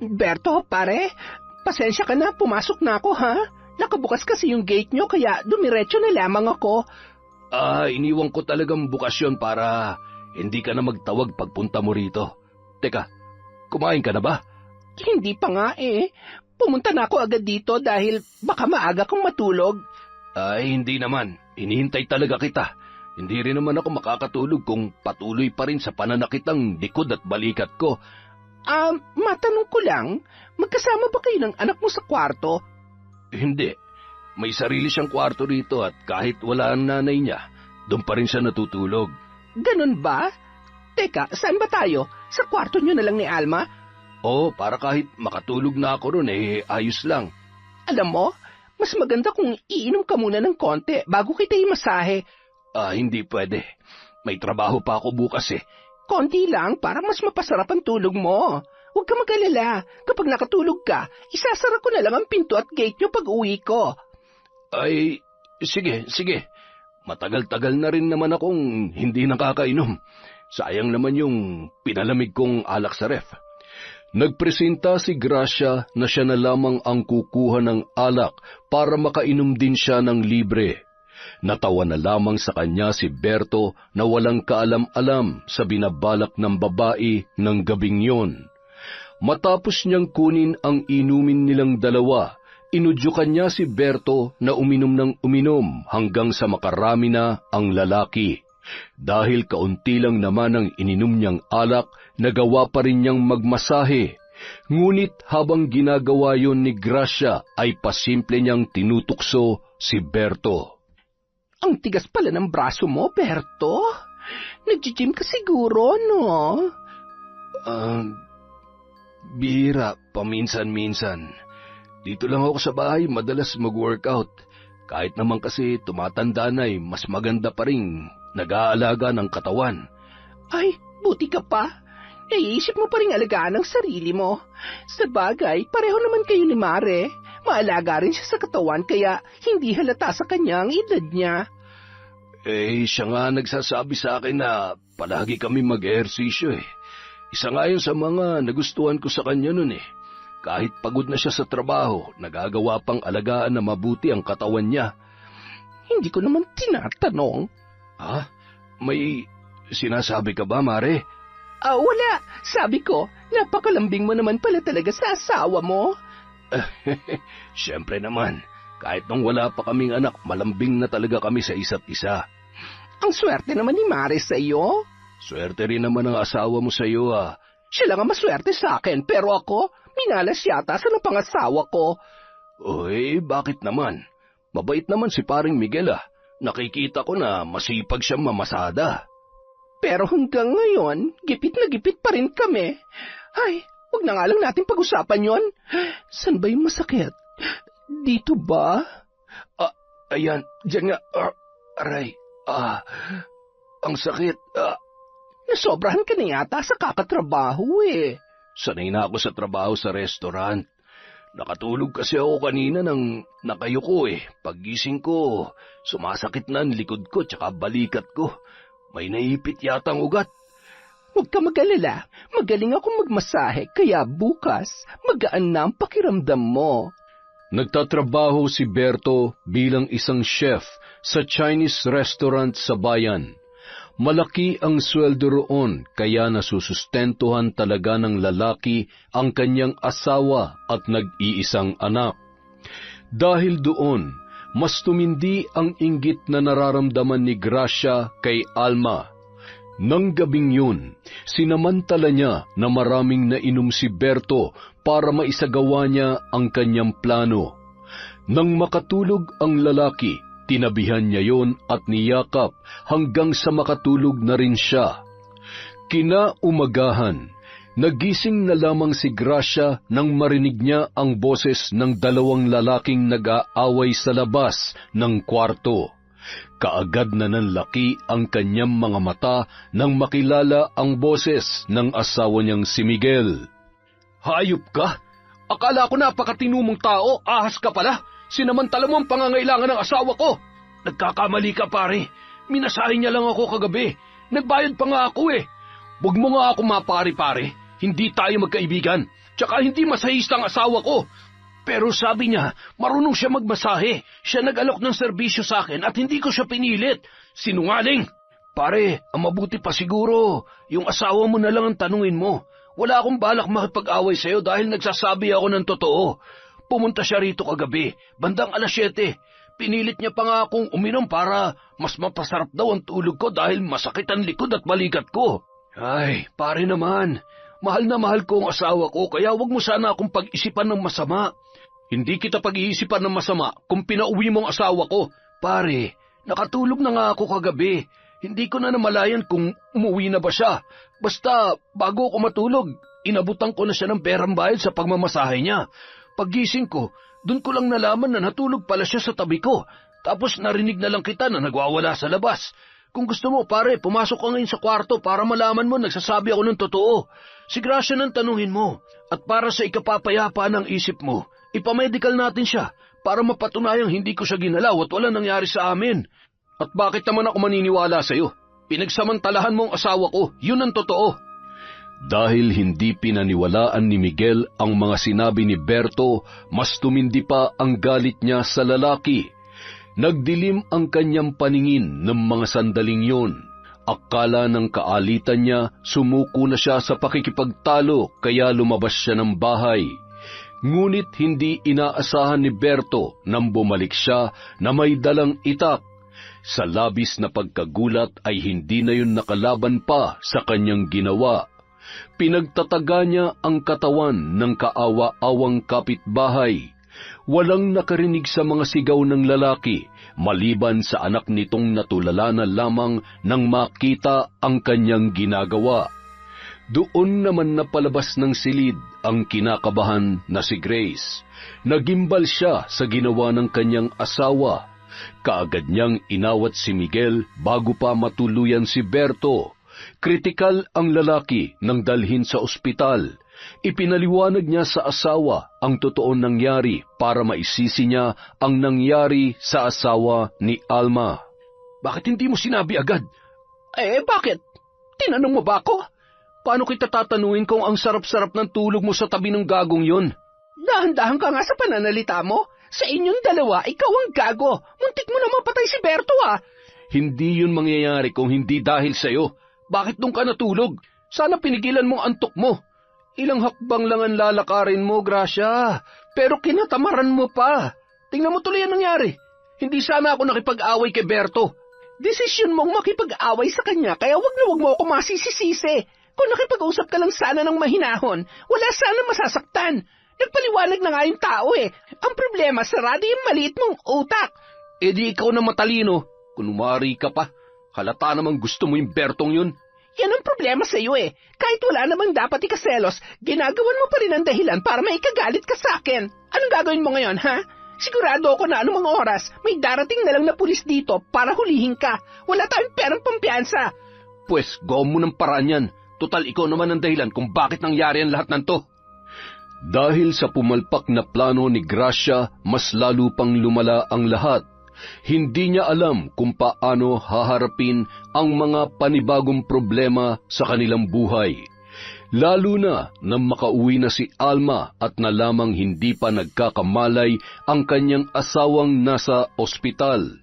Berto, pare, pasensya ka na, pumasok na ako ha. Nakabukas kasi yung gate nyo kaya dumiretso na lamang ako. Iniwan ko talagang bukasyon para hindi ka na magtawag pagpunta mo rito. Teka, kumain ka na ba? Hindi pa nga eh. Pumunta na ako agad dito dahil baka maaga kong matulog. Hindi naman. Hinihintay talaga kita. Hindi rin naman ako makakatulog kung patuloy pa rin sa pananakitang likod at balikat ko. Matanong ko lang, magkasama ba kayo ng anak mo sa kwarto? Hindi. May sarili siyang kwarto rito at kahit wala ang nanay niya, doon pa rin siya natutulog. Ganun ba? Teka, saan ba tayo? Sa kwarto niyo na lang ni Alma? Oo, para kahit makatulog na ako ron ayos lang. Alam mo, mas maganda kung iinom ka muna ng konti bago kita imasahe. Hindi pwede. May trabaho pa ako bukas eh. Konti lang para mas mapasarap ang tulog mo. Huwag ka mag-alala. Kapag nakatulog ka, isasara ko na lang ang pinto at gate niyo pag uwi ko. Sige. Matagal-tagal na rin naman akong hindi nakakainom. Sayang naman yung pinalamig kong alak sa ref. Nagpresenta si Gracia na siya na lamang ang kukuha ng alak para makainom din siya ng libre. Natawa na lamang sa kanya si Berto na walang kaalam-alam sa binabalak ng babae ng gabing yon. Matapos niyang kunin ang inumin nilang dalawa, inudyukan niya si Berto na uminom ng uminom hanggang sa makarami na ang lalaki. Dahil kaunti lang naman ang ininom niyang alak, nagawa pa rin niyang magmasahe. Ngunit habang ginagawa yon ni Gracia ay pasimple niyang tinutukso si Berto. Ang tigas pala ng braso mo, Berto. Nag-gym ka siguro, no? Bihira, paminsan-minsan. Dito lang ako sa bahay madalas mag-workout. Kahit naman kasi tumatanda na mas maganda pa rin nag-aalaga ng katawan. Ay, buti ka pa. Naiisip mo pa rin alagaan ang sarili mo. Sa bagay, pareho naman kayo ni Mare. Maalaga rin siya sa katawan kaya hindi halata sa kanya ang edad niya. Siya nga nagsasabi sa akin na palagi kami mag-ehersisyo eh. Isa nga yun sa mga nagustuhan ko sa kanya nun eh. Kahit pagod na siya sa trabaho, nagagawa pang alagaan na mabuti ang katawan niya. Hindi ko naman tinatanong. May sinasabi ka ba, Mare? Wala. Sabi ko, napakalambing mo naman pala talaga sa asawa mo. Siyempre naman, kahit nung wala pa kaming anak, malambing na talaga kami sa isa't isa. Ang swerte naman ni Mare sa iyo. Swerte rin naman ang asawa mo sa iyo Siya lang ang maswerte sa akin, pero ako, minalas yata sa napangasawa ko. Bakit naman? Mabait naman si paring Miguel Nakikita ko na masipag siyang mamasada. Pero hanggang ngayon, gipit na gipit pa rin kami. Ay, wag na nga lang natin pag-usapan yon. San ba yung masakit? Dito ba? Ayan, dyan nga. Aray, ang sakit. Nasobrahan ka na yata sa kakatrabaho eh. Sanay na ako sa trabaho sa restaurant. Nakatulog kasi ako kanina nang nakayuko Paggising ko, sumasakit na ang likod ko tsaka balikat ko. May naipit yata ang ugat. Huwag ka mag-alala. Magaling akong magmasahe, kaya bukas, magaan na ang pakiramdam mo. Nagtatrabaho si Berto bilang isang chef sa Chinese restaurant sa bayan. Malaki ang sweldo roon, kaya nasusustentuhan talaga ng lalaki ang kanyang asawa at nag-iisang anak. Dahil doon, mas tumindi ang inggit na nararamdaman ni Gracia kay Alma. Nang gabing yun, sinamantala niya na maraming nainom si Berto para maisagawa niya ang kanyang plano. Nang makatulog ang lalaki, tinabihan niya yon at niyakap hanggang sa makatulog na rin siya. Kinaumagahan, nagising na lamang si Gracia nang marinig niya ang boses ng dalawang lalaking nag-aaway sa labas ng kwarto. Kaagad na nanlaki ang kanyang mga mata nang makilala ang boses ng asawa niyang si Miguel. Hayop ka! Akala ko napakatino mong tao, ahas ka pala! Sinamantala mo ang pangangailangan ng asawa ko! Nagkakamali ka, pare. Minasahin niya lang ako kagabi. Nagbayad pa nga ako eh. Huwag mo nga ako mapari-pare. Hindi tayo magkaibigan. Tsaka hindi masahista ang asawa ko. Pero sabi niya, marunong siya magmasahe. Siya nag-alok ng serbisyo sa akin at hindi ko siya pinilit. Sinungaling! Pare, ang mabuti pa siguro, yung asawa mo na lang ang tanungin mo. Wala akong balak makipag-away sa'yo dahil nagsasabi ako ng totoo. Pumunta siya rito kagabi, bandang 7:00. Pinilit niya pa nga akong uminom para mas mapasarap daw ang tulog ko dahil masakit ang likod at balikat ko. Ay, pare naman, mahal na mahal ko ang asawa ko kaya wag mo sana akong pag-isipan ng masama. Hindi kita pag-iisipan ng masama kung pinauwi mo ang asawa ko. Pare, nakatulog na nga ako kagabi. Hindi ko na namalayan kung umuwi na ba siya. Basta, bago ako matulog, inabutan ko na siya ng perang bayad sa pagmamasahe niya. Paggising ko, doon ko lang nalaman na natulog pala siya sa tabi ko. Tapos narinig na lang kita na nagwawala sa labas. Kung gusto mo, pare, pumasok ka ngayon sa kwarto para malaman mo nagsasabi ako ng totoo. Si Gracia nang tanungin mo. At para sa ikapapayapa ng isip mo, ipamedical natin siya para mapatunayang hindi ko siya ginalaw at wala nangyari sa amin. At bakit naman ako maniniwala sa'yo? Pinagsamantalahan mo ang asawa ko, yun ang totoo. Dahil hindi pinaniwalaan ni Miguel ang mga sinabi ni Berto, mas tumindi pa ang galit niya sa lalaki. Nagdilim ang kanyang paningin ng mga sandaling yon. Akala ng kaalitan niya, sumuko na siya sa pakikipagtalo kaya lumabas siya ng bahay. Ngunit hindi inaasahan ni Berto nang bumalik siya na may dalang itak. Sa labis na pagkagulat ay hindi na yun nakalaban pa sa kanyang ginawa. Pinagtataga niya ang katawan ng kaawa-awang kapitbahay. Walang nakarinig sa mga sigaw ng lalaki, maliban sa anak nitong natulala na lamang nang makita ang kanyang ginagawa. Doon naman napalabas ng silid ang kinakabahan na si Grace. Nagimbal siya sa ginawa ng kanyang asawa. Kaagad niyang inawat si Miguel bago pa matuluyan si Berto. Kritikal ang lalaki nang dalhin sa ospital. Ipinaliwanag niya sa asawa ang totoong nangyari para maisisi niya ang nangyari sa asawa ni Alma. Bakit hindi mo sinabi agad? Bakit? Tinanong mo ba ako? Paano kita tatanungin kung ang sarap-sarap ng tulog mo sa tabi ng gagong yun? Dahan-dahan ka nga sa pananalita mo. Sa inyong dalawa, ikaw ang gago. Muntik mo na mapatay si Berto Hindi yun mangyayari kung hindi dahil sa'yo. Bakit doon ka natulog? Sana pinigilan mo ang antok mo. Ilang hakbang lang ang lalakarin mo, Gracia. Pero kinatamaran mo pa. Tingnan mo tuloy ang nangyari. Hindi sana ako nakipag-away kay Berto. Desisyon mong makipag-away sa kanya, kaya wag mo ako masisisisi. Kung nakipag-usap ka lang sana ng mahinahon, wala sana masasaktan. Nagpaliwanag na nga yung tao Ang problema, sarado yung maliit mong utak. Di ikaw na matalino. Kunwari ka pa. Halata namang gusto mo yung Bertong yun. Yan ang problema sa iyo Kahit wala namang dapat ikaselos, ginagawan mo pa rin ang dahilan para maikagalit ka sa akin. Anong gagawin mo ngayon, ha? Sigurado ako na anumang oras, may darating na lang na pulis dito para hulihin ka. Wala tayong perang pampiyansa. Pwes, gawin mo ng paraan yan. Total, ikaw naman ang dahilan kung bakit nangyari ang lahat ng to. Dahil sa pumalpak na plano ni Gracia, mas lalo pang lumala ang lahat. Hindi niya alam kung paano haharapin ang mga panibagong problema sa kanilang buhay. Lalo na nang makauwi na si Alma at nalamang hindi pa nagkakamalay ang kanyang asawang nasa ospital.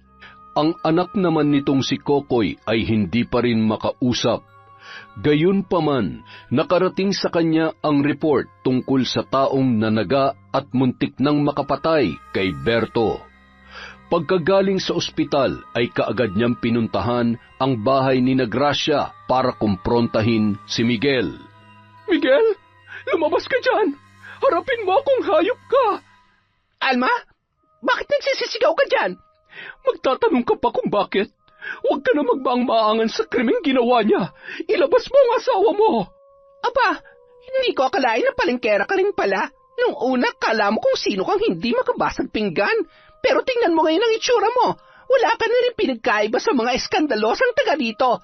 Ang anak naman nitong si Kokoy ay hindi pa rin makausap. Gayunpaman, nakarating sa kanya ang report tungkol sa taong nanaga at muntik nang makapatay kay Berto. Pagkagaling sa ospital ay kaagad niyang pinuntahan ang bahay ni Gracia para kumprontahin si Miguel. Miguel, lumabas ka dyan! Harapin mo akong hayop ka! Alma, bakit nagsisisigaw ka dyan? Magtatanong ka pa kung bakit? Huwag ka na magbaang-maangan sa krimeng ginawa niya. Ilabas mo ang asawa mo! Aba, hindi ko akalain na palengkera ka rin pala. Nung una, kala mo kung sino kang hindi makabasag pinggan. Pero tingnan mo ngayon ang itsura mo. Wala ka na rin pinagkaiba sa mga eskandalosang taga dito.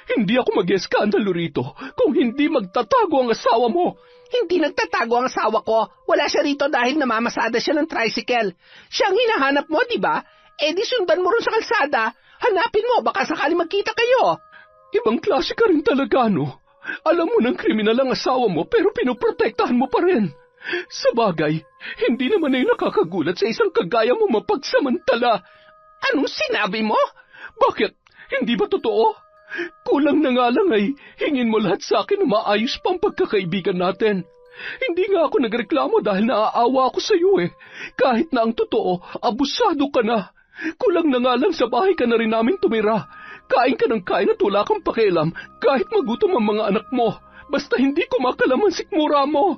Hindi ako mag-eskandalo rito kung hindi magtatago ang asawa mo. Hindi nagtatago ang asawa ko. Wala siya rito dahil namamasada siya ng tricycle. Siya ang hinahanap mo, di ba? Eh di sundan mo rin sa kalsada. Hanapin mo, baka sakali magkita kayo. Ibang klase ka rin talaga, no? Alam mo ng kriminal ang asawa mo pero pinoprotektahan mo pa rin. Sa bagay, hindi naman ay nakakagulat sa isang kagaya mo mapagsamantala. Anong sinabi mo? Bakit? Hindi ba totoo? Kulang na nga lang ay hingin mo lahat sa akin na maayos pang pagkakaibigan natin. Hindi nga ako nagreklamo dahil naaawa ako sa iyo eh. Kahit na ang totoo, abusado ka na. Kulang na nga lang sa bahay ka na rin namin tumira. Kain ka ng kain at wala kang pakialam kahit magutom ang mga anak mo. Basta hindi kumakalaman sikmura mo.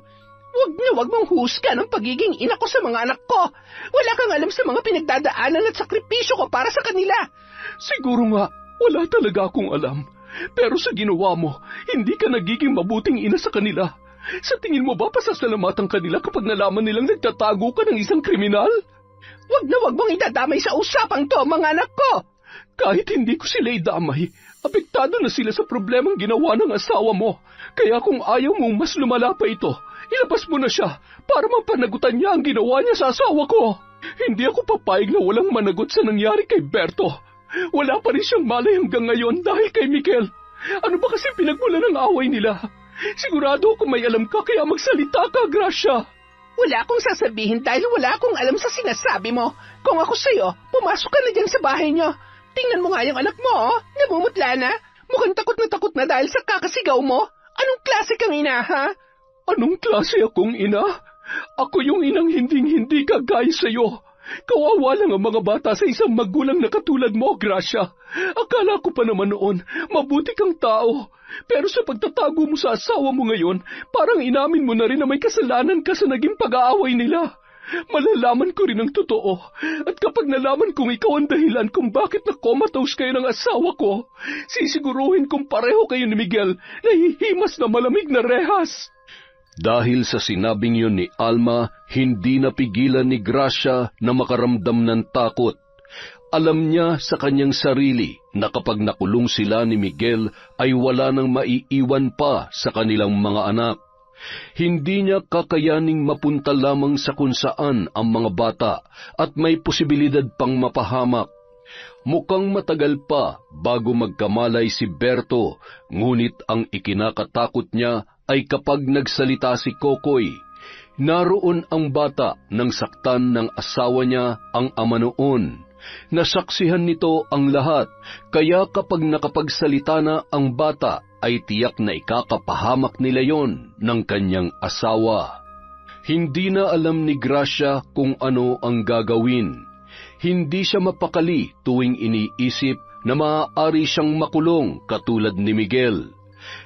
Wag mong husgan ang pagiging ina ko sa mga anak ko. Wala kang alam sa mga pinagdadaanan at sakripisyo ko para sa kanila. Siguro nga, wala talaga akong alam. Pero sa ginawa mo, hindi ka nagiging mabuting ina sa kanila. Sa tingin mo ba pasasalamatan kanila kapag nalaman nilang nagtatago ka ng isang kriminal? Wag mong idadamay sa usapang to, mga anak ko. Kahit hindi ko sila idamay, apektado na sila sa problemang ginawa ng asawa mo. Kaya kung ayaw mong mas lumala pa ito, ilabas mo na siya para mapanagutan niya ang ginawa niya sa asawa ko. Hindi ako papayag na walang managot sa nangyari kay Berto. Wala pa rin siyang malay hanggang ngayon dahil kay Miguel. Ano ba kasi pinagmula ng away nila? Sigurado ako may alam ka kaya magsalita ka, Gracia. Wala akong sasabihin dahil wala akong alam sa sinasabi mo. Kung ako sa'yo, pumasok ka na dyan sa bahay niyo. Tingnan mo nga yung anak mo, oh. Namumutla na. Mukhang takot na dahil sa kakasigaw mo. Anong klase kang ina, ha? Anong klase akong ina? Ako yung inang hinding-hindi kagaya sa'yo. Kawawa lang ang mga bata sa isang magulang na katulad mo, Gracia. Akala ko pa naman noon, mabuti kang tao. Pero sa pagtatago mo sa asawa mo ngayon, parang inamin mo na rin na may kasalanan ka sa naging pag-aaway nila. Malalaman ko rin ang totoo. At kapag nalaman kong ikaw ang dahilan kung bakit na-comatose kayo ng asawa ko, sisiguruhin kong pareho kayo ni Miguel na hihimas na malamig na rehas. Dahil sa sinabing yun ni Alma, hindi napigilan ni Gracia na makaramdam ng takot. Alam niya sa kanyang sarili na kapag nakulong sila ni Miguel ay wala nang maiiwan pa sa kanilang mga anak. Hindi niya kakayaning mapunta lamang sa kung saan ang mga bata at may posibilidad pang mapahamak. Mukhang matagal pa bago magkamalay si Berto, ngunit ang ikinakatakot niya ay kapag nagsalita si Kokoy. Naroon ang bata nang saktan ng asawa niya ang ama noon. Nasaksihan nito ang lahat, kaya kapag nakapagsalita na ang bata, ay tiyak na ikakapahamak nila yon ng kanyang asawa. Hindi na alam ni Gracia kung ano ang gagawin. Hindi siya mapakali tuwing iniisip na maaari siyang makulong katulad ni Miguel.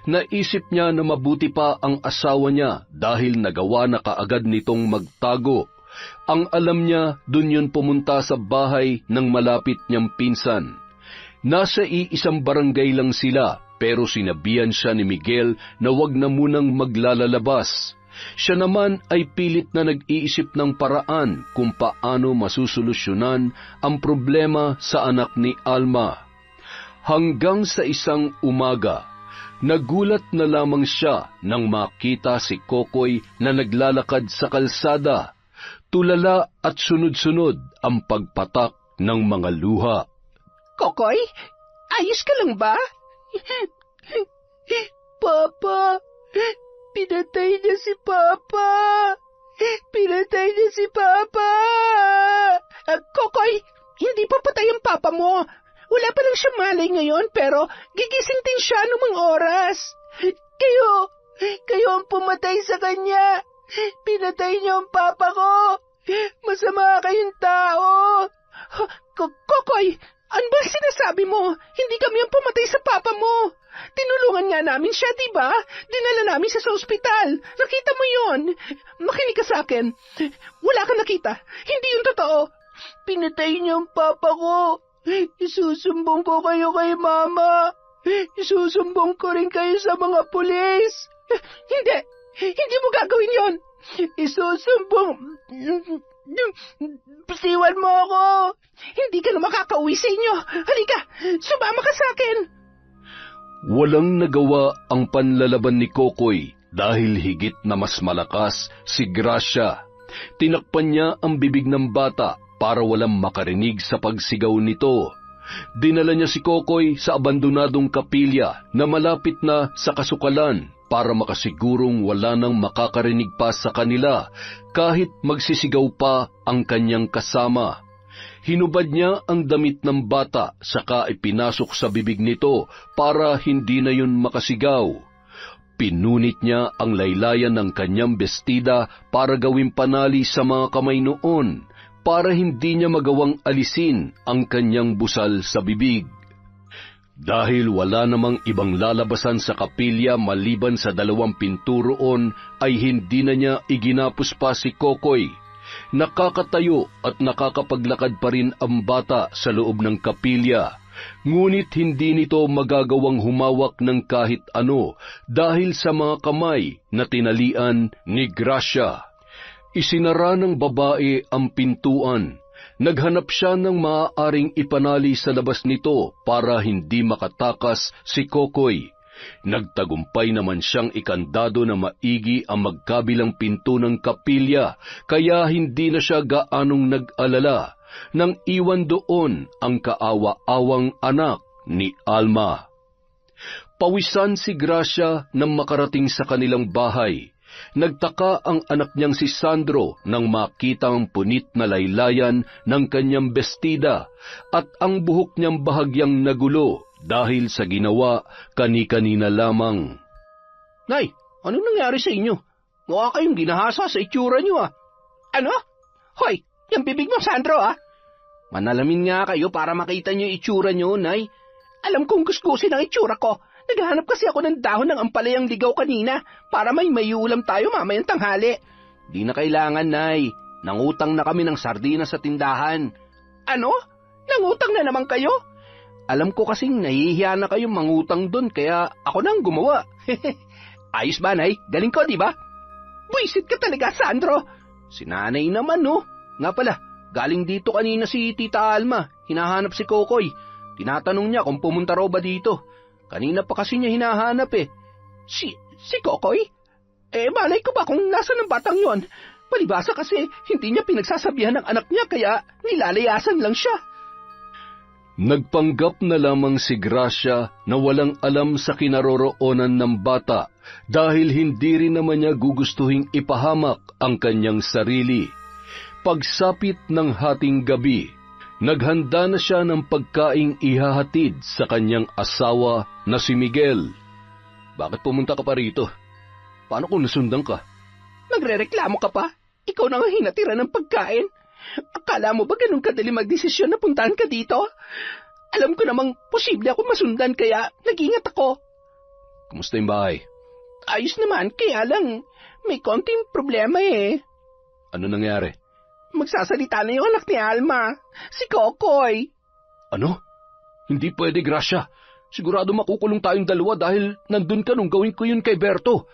Naisip niya na mabuti pa ang asawa niya dahil nagawa na kaagad nitong magtago. Ang alam niya, dun yun pumunta sa bahay ng malapit niyang pinsan. Nasa iisang barangay lang sila, pero sinabihan siya ni Miguel na wag na munang maglalalabas. Siya naman ay pilit na nag-iisip ng paraan kung paano masusolusyonan ang problema sa anak ni Alma. Hanggang sa isang umaga, nagulat na lamang siya nang makita si Kokoy na naglalakad sa kalsada. Tulala at sunod-sunod ang pagpatak ng mga luha. Kokoy, ayos ka lang ba? Papa, pinatay niya si Papa. Pinatay niya si Papa. Kokoy, hindi pa patay ang Papa mo. Wala pa lang siya malay ngayon, pero gigising din siya anumang oras. Kayo ang pumatay sa kanya. Pinatay niyo ang Papa ko. Masama kayong tao. Kokoy, ano ba sinasabi mo? Hindi kami ang pumatay sa Papa mo. Tinulungan nga namin siya, diba? Dinala namin siya sa ospital. Nakita mo yon? Makinig ka sa akin. Wala kang nakita. Hindi yun totoo. Pinatay niyo ang Papa ko. Isusumbong ko kayo kay Mama. Isusumbong ko rin kayo sa mga pulis. Hindi mo gagawin yon. Isusumbong... Siwan mo ako. Hindi ka na makakauwi sa inyo. Halika, sumama ka sa akin. Walang nagawa ang panlalaban ni Kokoy dahil higit na mas malakas si Gracia. Tinakpan niya ang bibig ng bata para walang makarinig sa pagsigaw nito. Dinala niya si Kokoy sa abandonadong kapilya na malapit na sa kasukalan para makasigurong wala nang makakarinig pa sa kanila kahit magsisigaw pa ang kanyang kasama. Hinubad niya ang damit ng bata saka ipinasok sa bibig nito para hindi na yun makasigaw. Pinunit niya ang laylayan ng kanyang bestida para gawing panali sa mga kamay noon para hindi niya magawang alisin ang kanyang busal sa bibig. Dahil wala namang ibang lalabasan sa kapilya maliban sa 2 pinto roon, ay hindi na niya iginapos pa si Kokoy. Nakakatayo at nakakapaglakad pa rin ang bata sa loob ng kapilya, ngunit hindi nito magagawang humawak ng kahit ano dahil sa mga kamay na tinalian ni Gracia. Isinara ng babae ang pintuan. Naghanap siya ng maaaring ipanali sa labas nito para hindi makatakas si Kokoy. Nagtagumpay naman siyang ikandado na maigi ang magkabilang pinto ng kapilya, kaya hindi na siya gaanong nag-alala nang iwan doon ang kaawa-awang anak ni Alma. Pawisan si Gracia nang makarating sa kanilang bahay. Nagtaka ang anak niyang si Sandro nang makita ang punit na laylayan ng kanyang bestida at ang buhok niyang bahagyang nagulo dahil sa ginawa kani-kanina lamang. Nay, anong nangyari sa inyo? Mukha kayong ginahasa sa itsura niyo Ano? Hoy, yung bibig mo, Sandro Manalamin nga kayo para makita niyo yung itsura niyo, Nay. Alam kong kuskusin ang itsura ko. Naghahanap kasi ako ng dahon ng ampalayang ligaw kanina para may ulam tayo mamayang tanghali. Di na kailangan, Nay. Nangutang na kami ng sardinas sa tindahan. Ano? Nangutang na naman kayo? Alam ko kasing nahihiya na kayong mangutang doon kaya ako nang gumawa. Ayos ba, Nay? Galing ko, di ba? Buisit ka talaga, Sandro. Si Nanay naman, no? Nga pala, galing dito kanina si Tita Alma. Hinahanap si Kokoy. Tinatanong niya kung pumunta raw ba dito. Kanina pa kasi niya hinahanap Si Kokoy? Malay ko ba kung nasa ng batang yon? Palibasa kasi hindi niya pinagsasabihan ng anak niya kaya nilalayasan lang siya. Nagpanggap na lamang si Gracia na walang alam sa kinaroroonan ng bata dahil hindi rin naman niya gugustuhing ipahamak ang kanyang sarili. Pagsapit ng hating gabi, naghanda na siya ng pagkaing ihahatid sa kanyang asawa na si Miguel. Bakit pumunta ka pa rito? Paano kung nasundan ka? Nagrereklamo ka pa? Ikaw na nga hinatira ng pagkain. Akala mo ba ganun kadali magdesisyon na puntahan ka dito? Alam ko namang posible ako masundan kaya nag-ingat ako. Kumusta yung bahay? Ayos naman, kaya lang may konting problema Ano nangyari? Magsasalita na yung anak ni Alma, si Kokoy. Ano? Hindi pwede, Gracia. Sigurado makukulong tayong dalawa dahil nandun ka nung gawin ko yun kay Berto.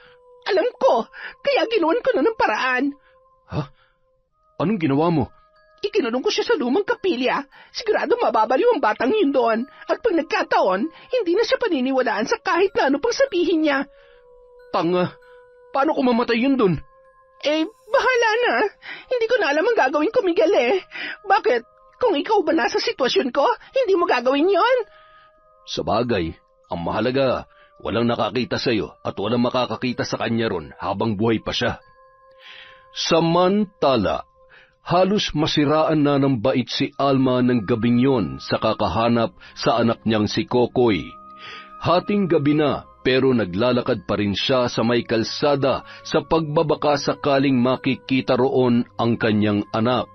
Alam ko, kaya ginawan ko na ng paraan. Ha? Anong ginawa mo? Ikinulong ko siya sa lumang kapilya. Sigurado mababaliw ang batang yun doon. At pag nagkataon, hindi na siya paniniwalaan sa kahit na ano pang sabihin niya. Tanga, paano kung mamatay yun doon? Bahala na. Hindi ko na alam ang gagawin ko, Miguel Bakit? Kung ikaw ba nasa sitwasyon ko, hindi mo gagawin yon. Sabagay, ang mahalaga, walang nakakita sa iyo at walang makakakita sa kanya ron habang buhay pa siya. Samantala, halos masiraan na ng bait si Alma ng gabing yon sa kakahanap sa anak niyang si Kokoy. Hating gabi na pero naglalakad pa rin siya sa may kalsada sa pagbabaka sakaling makikita roon ang kanyang anak.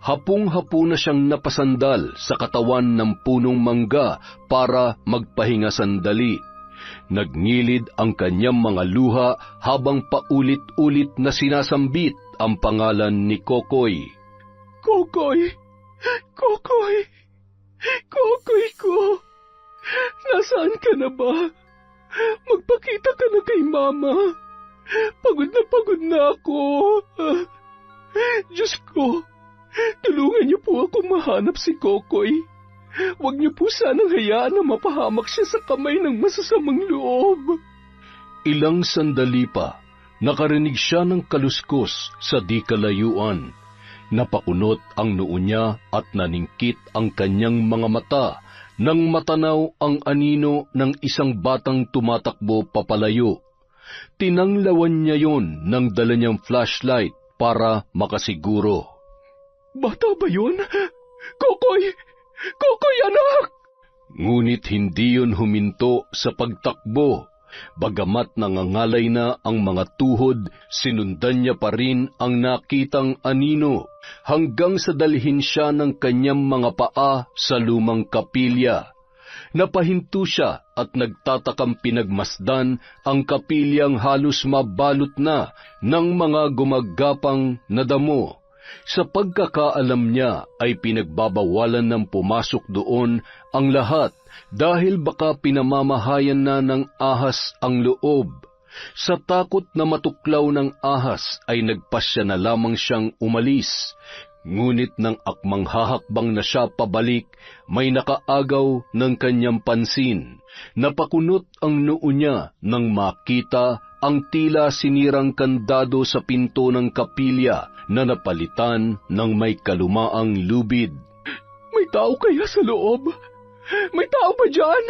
Hapong-hapo na siyang napasandal sa katawan ng punong mangga para magpahinga sandali. Nagngilid ang kanyang mga luha habang paulit-ulit na sinasambit ang pangalan ni Kokoy. Kokoy! Kokoy! Kokoy ko! Nasaan ka na ba? Magpakita ka na kay Mama. Pagod na ako. Diyos ko, tulungan niyo po ako mahanap si Kokoy. Huwag niyo po sanang hayaan na mapahamak siya sa kamay ng masasamang loob. Ilang sandali pa, nakarinig siya ng kaluskos sa di kalayuan. Napakunot ang noo niya at naningkit ang kanyang mga mata nang matanaw ang anino ng isang batang tumatakbo papalayo. Tinanglawan niya yon nang dala niyang flashlight para makasiguro. Bata ba yun? Kokoy! Kokoy, anak! Ngunit hindi yun huminto sa pagtakbo. Bagamat nangangalay na ang mga tuhod, sinundan niya pa rin ang nakitang anino hanggang sa dalhin siya ng kanyang mga paa sa lumang kapilya. Napahinto siya at nagtatakang pinagmasdan ang kapilyang halos mabalot na ng mga gumagapang na damo. Sa pagkakaalam niya ay pinagbabawalan ng pumasok doon ang lahat dahil baka pinamamahayan na ng ahas ang loob. Sa takot na matuklaw ng ahas ay nagpasya na lamang siyang umalis. Ngunit nang akmang hahakbang na siya pabalik, may nakaagaw ng kanyang pansin. Napakunot ang noo niya nang makita ang tila sinirang kandado sa pinto ng kapilya na napalitan ng may kalumaang lubid. May tao kaya sa loob? May tao ba dyan?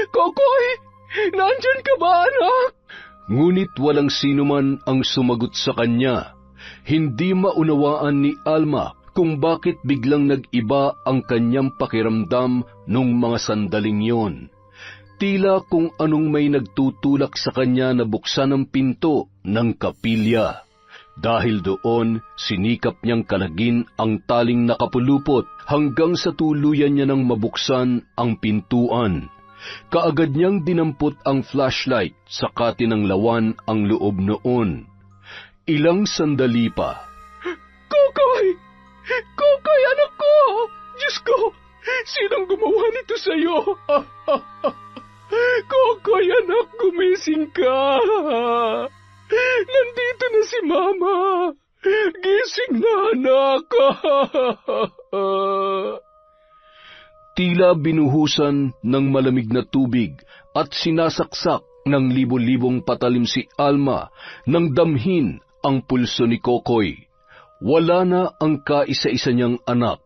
Kokoy! Nandyan ka ba, anak? Ngunit walang sinuman ang sumagot sa kanya. Hindi maunawaan ni Alma kung bakit biglang nag-iba ang kanyang pakiramdam nung mga sandaling yon. Tila kung anong may nagtutulak sa kanya na buksan ang pinto ng kapilya. Dahil doon, sinikap niyang kalagin ang taling nakapulupot hanggang sa tuluyan niya nang mabuksan ang pintuan. Kaagad niyang dinampot ang flashlight, saka tinanglawan ang loob noon. Ilang sandali pa. Kokoy! Kokoy, anak ko! Diyos ko! Sinong gumawa nito sa'yo? Kokoy, anak, gumising ka! Nandito na si Mama! Gising na, anak! Tila binuhusan ng malamig na tubig at sinasaksak ng libo-libong patalim si Alma nang damhin ang pulso ni Kokoy. Wala na ang kaisa-isa niyang anak.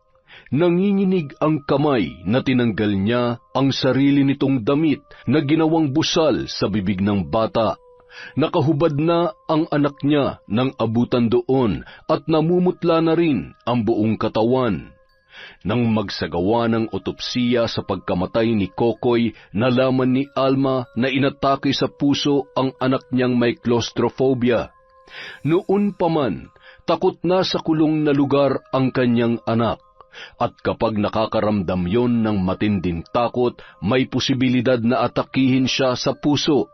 Nanginginig ang kamay na tinanggal niya ang sarili nitong damit na ginawang busal sa bibig ng bata. Nakahubad na ang anak niya nang abutan doon at namumutla na rin ang buong katawan. Nang magsagawa ng otopsiya sa pagkamatay ni Kokoy, nalaman ni Alma na inatake sa puso ang anak niyang may claustrophobia. Noon pa man, takot na sa kulong na lugar ang kanyang anak. At kapag nakakaramdam yon ng matinding takot, may posibilidad na atakihin siya sa puso.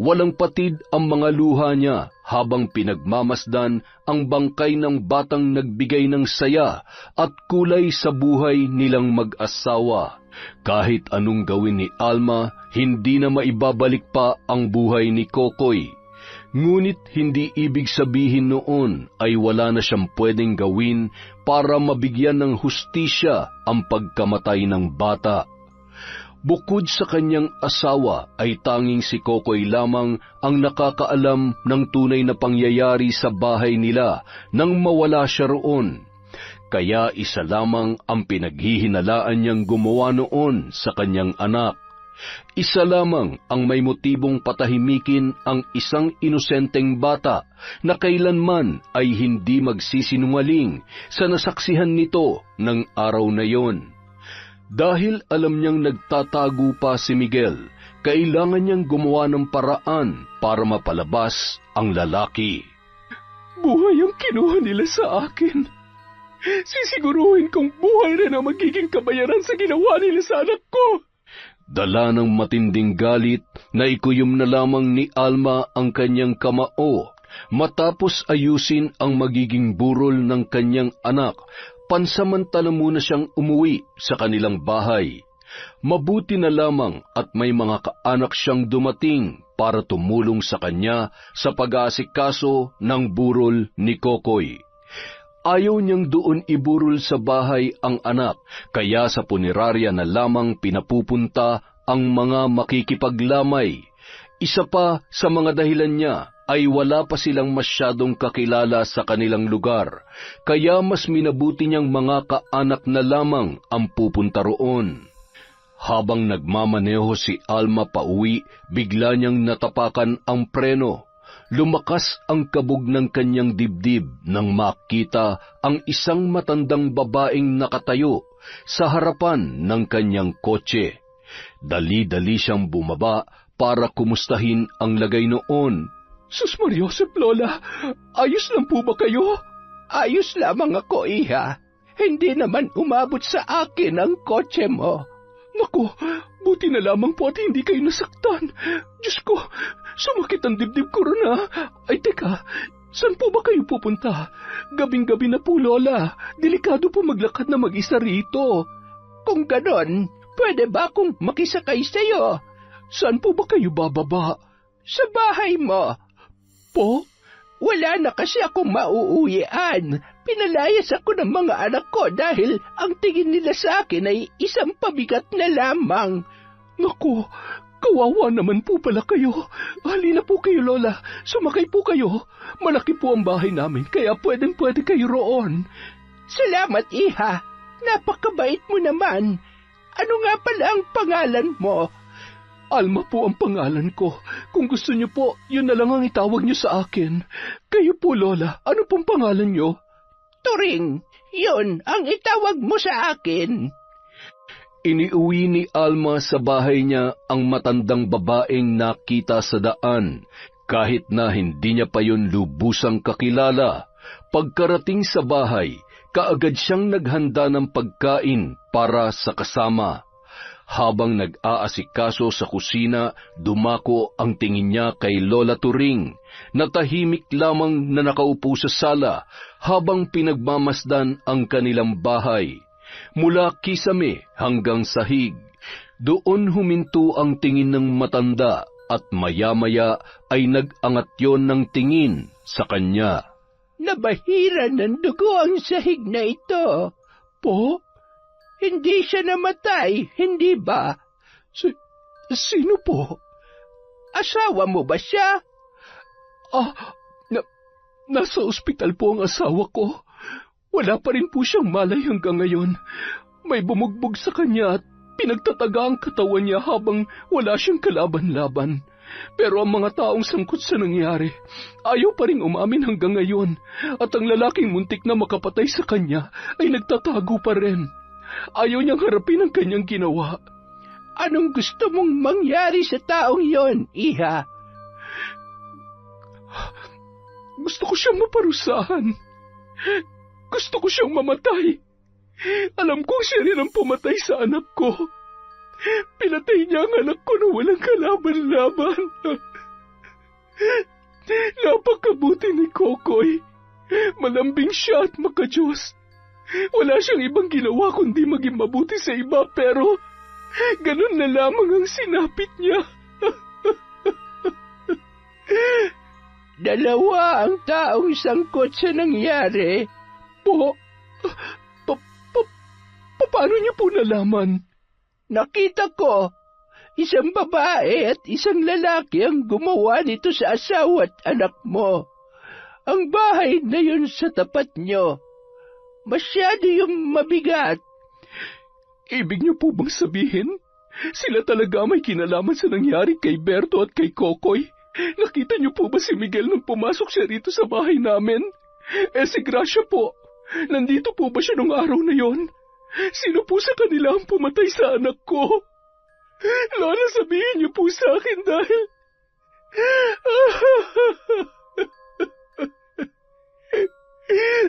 Walang patid ang mga luha niya habang pinagmamasdan ang bangkay ng batang nagbigay ng saya at kulay sa buhay nilang mag-asawa. Kahit anong gawin ni Alma, hindi na maibabalik pa ang buhay ni Kokoy. Ngunit hindi ibig sabihin noon ay wala na siyang pwedeng gawin para mabigyan ng hustisya ang pagkamatay ng bata. Bukod sa kanyang asawa ay tanging si Kokoy lamang ang nakakaalam ng tunay na pangyayari sa bahay nila nang mawala siya roon. kaya isa lamang ang pinaghihinalaan niyang gumawa noon sa kanyang anak. Isa lamang ang may motibong patahimikin ang isang inosenteng bata na kailanman ay hindi magsisinungaling sa nasaksihan nito ng araw na yon. Dahil alam niyang nagtatago pa si Miguel, kailangan niyang gumawa ng paraan para mapalabas ang lalaki. Buhay ang kinuha nila sa akin. Sisiguruhin kong buhay rin ang magiging kabayaran sa ginawa nila sa anak ko. Dala ng matinding galit, naikuyom na lamang ni Alma ang kanyang kamao. Matapos ayusin ang magiging burol ng kanyang anak, pansamantala muna siyang umuwi sa kanilang bahay. Mabuti na lamang at may mga kaanak siyang dumating para tumulong sa kanya sa pag-aasikaso ng burol ni Kokoy. Ayaw niyang doon iburol sa bahay ang anak, kaya sa punerarya na lamang pinapupunta ang mga makikipaglamay. Isa pa sa mga dahilan niya ay wala pa silang masyadong kakilala sa kanilang lugar, kaya mas minabuti niyang mga kaanak na lamang ang pupunta roon. Habang nagmamaneho si Alma pauwi, bigla niyang natapakan ang preno. Lumakas ang kabog ng kanyang dibdib nang makita ang isang matandang babaeng nakatayo sa harapan ng kanyang kotse. Dali-dali siyang bumaba para kumustahin ang lagay noon. Sus Mariosep, Lola, ayos lang po ba kayo? Ayos lamang ako, iha. Hindi naman umabot sa akin ang kotse mo. Naku, buti na lamang po at hindi kayo nasaktan. Diyos ko, sumakit ang dibdib ko rin ha. Ay teka, saan po ba kayo pupunta? Gabing-gabi na po, Lola. Delikado po maglakad na mag-isa rito. Kung ganon, pwede ba akong makisakay sa'yo? Saan po ba kayo bababa? Sa bahay mo. Po? Wala na kasi akong mauuwian. Pinalayas ako ng mga anak ko dahil ang tingin nila sa akin ay isang pabigat na lamang. Naku, kawawa naman po pala kayo. Halina po kayo, Lola. Sumakay po kayo. Malaki po ang bahay namin, kaya pwedeng-pwede kayo roon. Salamat, iha. Napakabait mo naman. Ano nga pala ang pangalan mo? Alma po ang pangalan ko. Kung gusto niyo po, yun na lang ang itawag niyo sa akin. Kayo po, Lola, ano pong pangalan niyo? Turing, yun ang itawag mo sa akin. Iniuwi ni Alma sa bahay niya ang matandang babaeng nakita sa daan, kahit na hindi niya pa yun lubusang kakilala. Pagkarating sa bahay, kaagad siyang naghanda ng pagkain para sa kasama. Habang nag-aasikaso sa kusina, dumako ang tingin niya kay Lola Turing, na tahimik lamang na nakaupo sa sala habang pinagmamasdan ang kanilang bahay. Mula kisame hanggang sahig, doon huminto ang tingin ng matanda at maya-maya ay nag-angat yon ng tingin sa kanya. Nabahira ng dugo ang sahig na ito. Po? Hindi siya namatay, hindi ba? Sino po? Asawa mo ba siya? Nasa ospital po ang asawa ko. Wala pa rin po siyang malay hanggang ngayon. May bumugbog sa kanya at pinagtataga ang katawan niya habang wala siyang kalaban-laban. Pero ang mga taong sangkot sa nangyari, ayaw pa rin umamin hanggang ngayon. At ang lalaking muntik na makapatay sa kanya ay nagtatago pa rin. Ayaw niyang harapin ang kanyang ginawa. Anong gusto mong mangyari sa taong yon, iha? Gusto ko siyang maparusahan. Gusto ko siyang mamatay. Alam kong siya rin ang pumatay sa anak ko. Pinatay niya ang anak ko na walang kalaban-laban. Napakabuti ni Kokoy. Malambing siya at makajos. Wala siyang ibang ginawa kundi maging mabuti sa iba, pero ganun na lamang ang sinapit niya. Dalawa ang taong sangkot sa nangyari. Paano niyo po nalaman? Nakita ko. Isang babae at isang lalaki ang gumawa nito sa asawa at anak mo. Ang bahay na yun sa tapat niyo. Masyado yung mabigat. Ibig niyo po bang sabihin, sila talaga may kinalaman sa nangyari kay Berto at kay Kokoy? Nakita niyo po ba si Miguel nung pumasok siya rito sa bahay namin? Si Gracia po, nandito po ba siya nung araw na yon? Sino po sa kanila ang pumatay sa anak ko? Lola, sabihin niyo po sa akin dahil...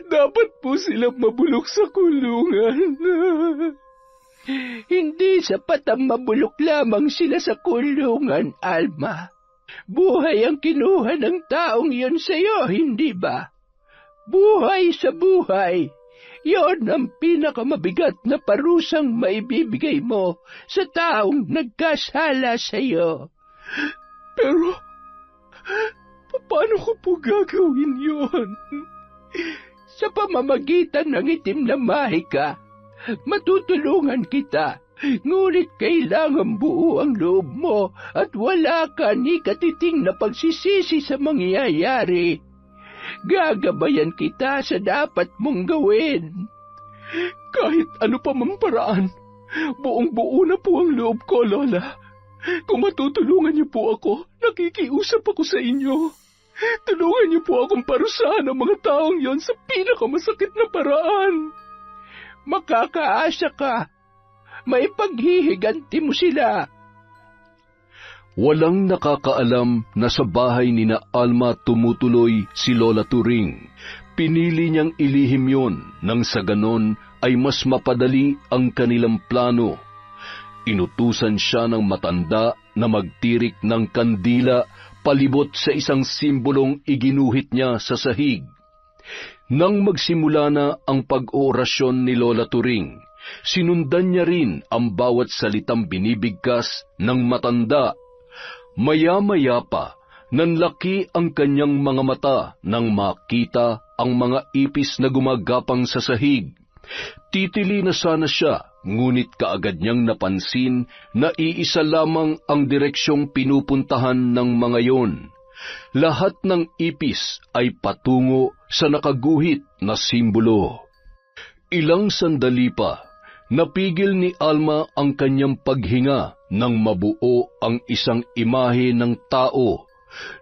Dapat po silang mabulok sa kulungan. Hindi sapat ang mabulok lamang sila sa kulungan, Alma. Buhay ang kinuha ng taong yun sa'yo, hindi ba? Buhay sa buhay. Yon ang pinakamabigat na parusang maibibigay mo sa taong nagkasala sa'yo. Pero, paano ko po gagawin yon? Sa pamamagitan ng itim na mahika, matutulungan kita. Ngunit kailangan buo ang loob mo at wala ka ni katiting na pagsisisi sa mangyayari. Gagabayan kita sa dapat mong gawin. Kahit ano pa mang paraan, buong-buo na po ang loob ko, Lola. Kung matutulungan niyo po ako, nakikiusap ako sa inyo. Tulungan niyo po akong parusahan ang mga taong yon sa pinakamasakit na paraan. Makakaasa ka. May paghihiganti mo sila. Walang nakakaalam na sa bahay ni na Alma tumutuloy si Lola Turing. Pinili niyang ilihim yon nang sa ganon ay mas mapadali ang kanilang plano. Inutusan siya ng matanda na magtirik ng kandila palibot sa isang simbolong iginuhit niya sa sahig. Nang magsimula na ang pag-oorasyon ni Lola Turing, sinundan niya rin ang bawat salitang binibigkas ng matanda. Maya-maya pa, nanlaki ang kanyang mga mata nang makita ang mga ipis na gumagapang sa sahig. Titili na sana siya, ngunit kaagad niyang napansin na iisa lamang ang direksyong pinupuntahan ng mga yon. Lahat ng ipis ay patungo sa nakaguhit na simbolo. Ilang sandali pa, napigil ni Alma ang kanyang paghinga nang mabuo ang isang imahe ng tao.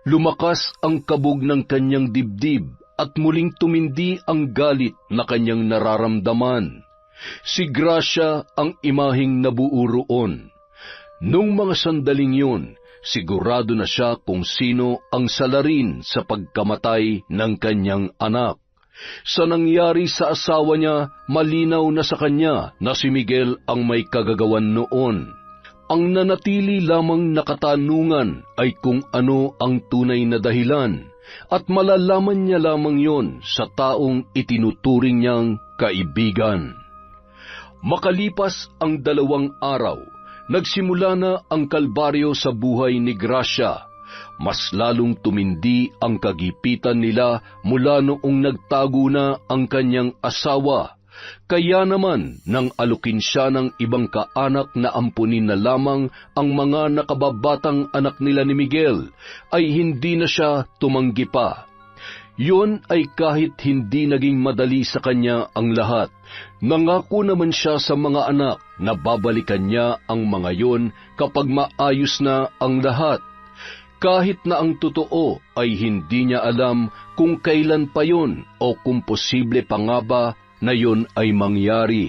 Lumakas ang kabog ng kanyang dibdib at muling tumindi ang galit na kanyang nararamdaman. Si Gracia ang imaheng nabuo roon. Nung mga sandaling yun, sigurado na siya kung sino ang salarin sa pagkamatay ng kanyang anak. Sa nangyari sa asawa niya, malinaw na sa kanya na si Miguel ang may kagagawan noon. Ang nanatili lamang na katanungan ay kung ano ang tunay na dahilan, at malalaman niya lamang yon sa taong itinuturing niyang kaibigan. Makalipas ang 2 araw, nagsimula na ang kalbaryo sa buhay ni Gracia. Mas lalong tumindi ang kagipitan nila mula noong nagtago na ang kanyang asawa. Kaya naman, nang alukin siya ng ibang kaanak na ampunin na lamang ang mga nakababatang anak nila ni Miguel, ay hindi na siya tumanggi pa. Yun ay kahit hindi naging madali sa kanya ang lahat. Nangako naman siya sa mga anak na babalikan niya ang mga yon kapag maayos na ang lahat. Kahit na ang totoo ay hindi niya alam kung kailan pa yon o kung posible pa nga ba na yon ay mangyari.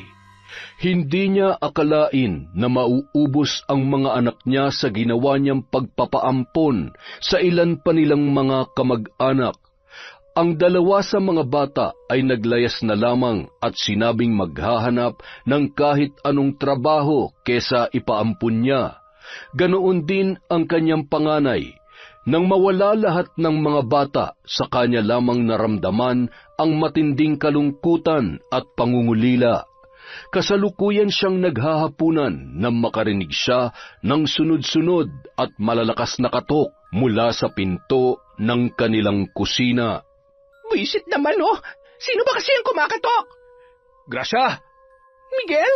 Hindi niya akalain na mauubos ang mga anak niya sa ginawa niyang pagpapaampon sa ilan pa nilang mga kamag-anak. Ang 2 sa mga bata ay naglayas na lamang at sinabing maghahanap ng kahit anong trabaho kesa ipaampun niya. Ganoon din ang kanyang panganay. Nang mawala lahat ng mga bata, sa kanya lamang naramdaman ang matinding kalungkutan at pangungulila. Kasalukuyan siyang naghahapunan nang makarinig siya ng sunod-sunod at malalakas na katok mula sa pinto ng kanilang kusina. Buisit naman, oh! Sino ba kasi ang kumakatok? Gracia! Miguel?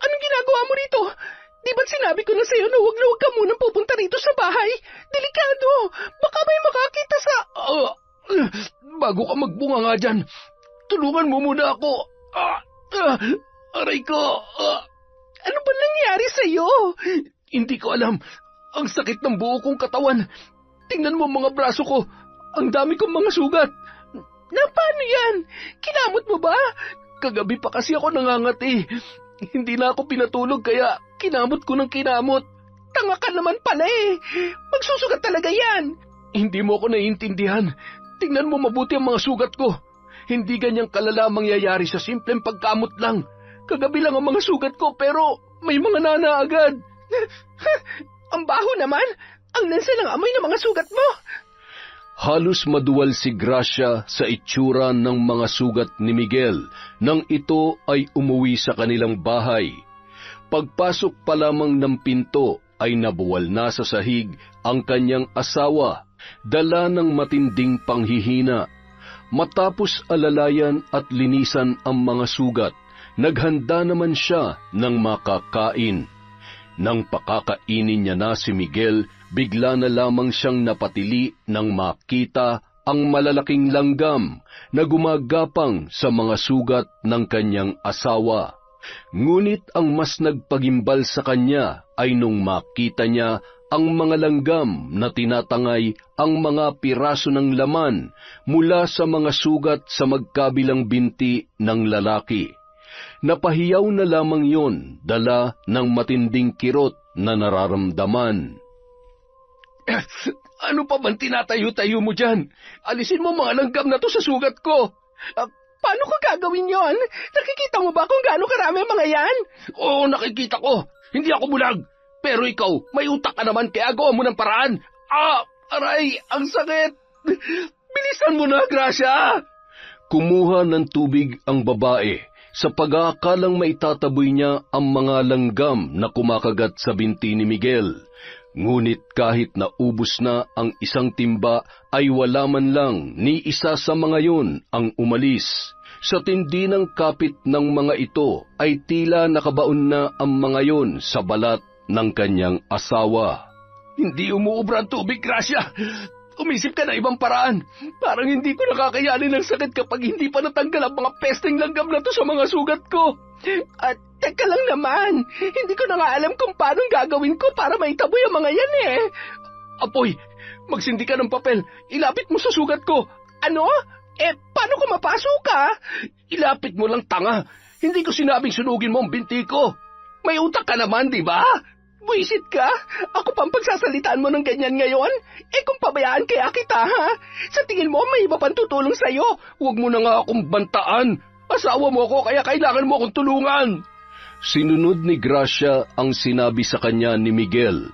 Anong ginagawa mo rito? Di ba't sinabi ko na sa'yo na huwag ka munang pupunta rito sa bahay? Delikado! Baka may makakita sa... Bago ka magbunga nga dyan, tulungan mo muna ako. Aray ko! Ano ba nangyari sa'yo? Hindi ko alam. Ang sakit ng buo kong katawan. Tingnan mo mga braso ko. Ang dami kong mga sugat. Na paano yan? Kinamot mo ba? Kagabi pa kasi ako nangangati. Hindi na ako pinatulog kaya kinamot ko ng kinamot. Tanga ka naman pala eh. Magsusugat talaga yan. Hindi mo ako naiintindihan. Tingnan mo mabuti ang mga sugat ko. Hindi ganyang kalala mangyayari sa simpleng pagkamot lang. Kagabi lang ang mga sugat ko pero may mga nana agad. Ang baho naman. Ang lansa ng amoy ng mga sugat mo. Halos maduwal si Gracia sa itsura ng mga sugat ni Miguel nang ito ay umuwi sa kanilang bahay. Pagpasok pa lamang ng pinto ay nabuwal na sa sahig ang kanyang asawa, dala ng matinding panghihina. Matapos alalayan at linisan ang mga sugat, naghanda naman siya ng makakain. Nang pakakainin niya na si Miguel, bigla na lamang siyang napatili nang makita ang malalaking langgam na gumagapang sa mga sugat ng kanyang asawa. Ngunit ang mas nagpagimbal sa kanya ay nung makita niya ang mga langgam na tinatangay ang mga piraso ng laman mula sa mga sugat sa magkabilang binti ng lalaki. Napahiyaw na lamang yon, dala ng matinding kirot na nararamdaman. Ano pa bang tinatayo-tayo mo dyan? Alisin mo mga langgam na to sa sugat ko. Paano ko gagawin yon? Nakikita mo ba kung gaano karami mga yan? Oo, nakikita ko. Hindi ako bulag. Pero ikaw, may utak ka naman kaya gawa mo ng paraan. Aray, ang sakit. Bilisan mo na, Gracia. Kumuha ng tubig ang babae sa pag-aakalang maitataboy niya ang mga langgam na kumakagat sa binti ni Miguel. Ngunit kahit naubos na ang isang timba ay wala man lang ni isa sa mga yun ang umalis. Sa tindi ng kapit ng mga ito ay tila nakabaon na ang mga yun sa balat ng kanyang asawa. Hindi umuubra ang tubig, Gracia. Umisip ka na ibang paraan. Parang hindi ko nakakayanin ang sakit kapag hindi pa natanggal ang mga pesteng langgam na to sa mga sugat ko. At teka lang naman, hindi ko na nga alam kung paano gagawin ko para maitaboy ang mga yan eh. Apoy, magsindi ka ng papel. Ilapit mo sa sugat ko. Ano? Paano ko mapasuka? Ilapit mo lang, tanga. Hindi ko sinabing sunugin mo ang binti ko. May utak ka naman, di ba? Buisit ka? Ako pang pagsasalitaan mo ng ganyan ngayon? Kung pabayaan kaya kita, ha? Sa tingin mo, may iba pang tutulong sa'yo. Huwag mo na nga akong bantaan. Asawa mo ako, kaya kailangan mo akong tulungan. Sinunod ni Gracia ang sinabi sa kanya ni Miguel.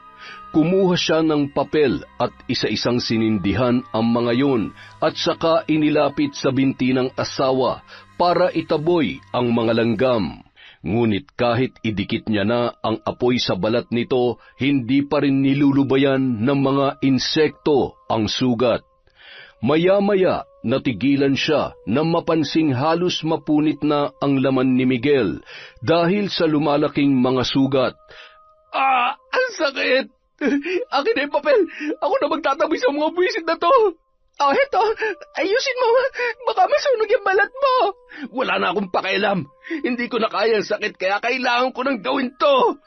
Kumuha siya ng papel at isa-isang sinindihan ang mga yun at saka inilapit sa binti ng asawa para itaboy ang mga langgam. Ngunit kahit idikit niya na ang apoy sa balat nito, hindi pa rin nilulubayan ng mga insekto ang sugat. Maya-maya, natigilan siya na mapansing halos mapunit na ang laman ni Miguel dahil sa lumalaking mga sugat. Ang sakit! Akin na yung papel! Ako na magtatabi sa mga buwisit na to! Heto, ayusin mo, baka masunog yung balat mo. Wala na akong pakialam. Hindi ko na kaya ang sakit kaya kailangan ko nang gawin to.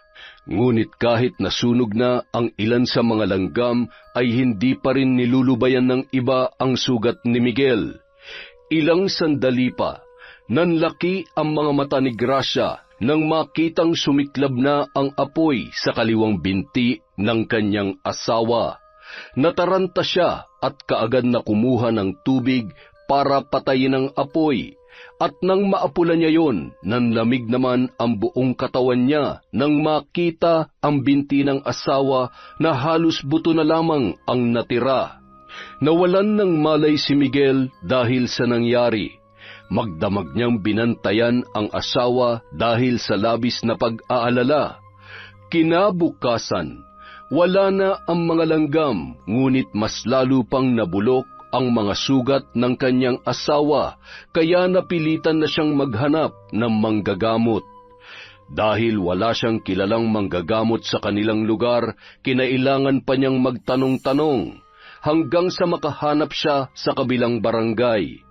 Ngunit kahit nasunog na ang ilan sa mga langgam, ay hindi pa rin nilulubayan ng iba ang sugat ni Miguel. Ilang sandali pa, nanlaki ang mga mata ni Gracia nang makitang sumiklab na ang apoy sa kaliwang binti ng kanyang asawa. Nataranta siya at kaagad na kumuha ng tubig para patayin ang apoy, at nang maapulan niya yon, nanlamig naman ang buong katawan niya nang makita ang binti ng asawa na halos buto na lamang ang natira. Nawalan ng malay si Miguel dahil sa nangyari. Magdamag niyang binantayan ang asawa dahil sa labis na pag-aalala. Kinabukasan, wala na ang mga langgam, ngunit mas lalo pang nabulok ang mga sugat ng kanyang asawa, kaya napilitan na siyang maghanap ng manggagamot. Dahil wala siyang kilalang manggagamot sa kanilang lugar, kinailangan pa niyang magtanong-tanong, hanggang sa makahanap siya sa kabilang barangay.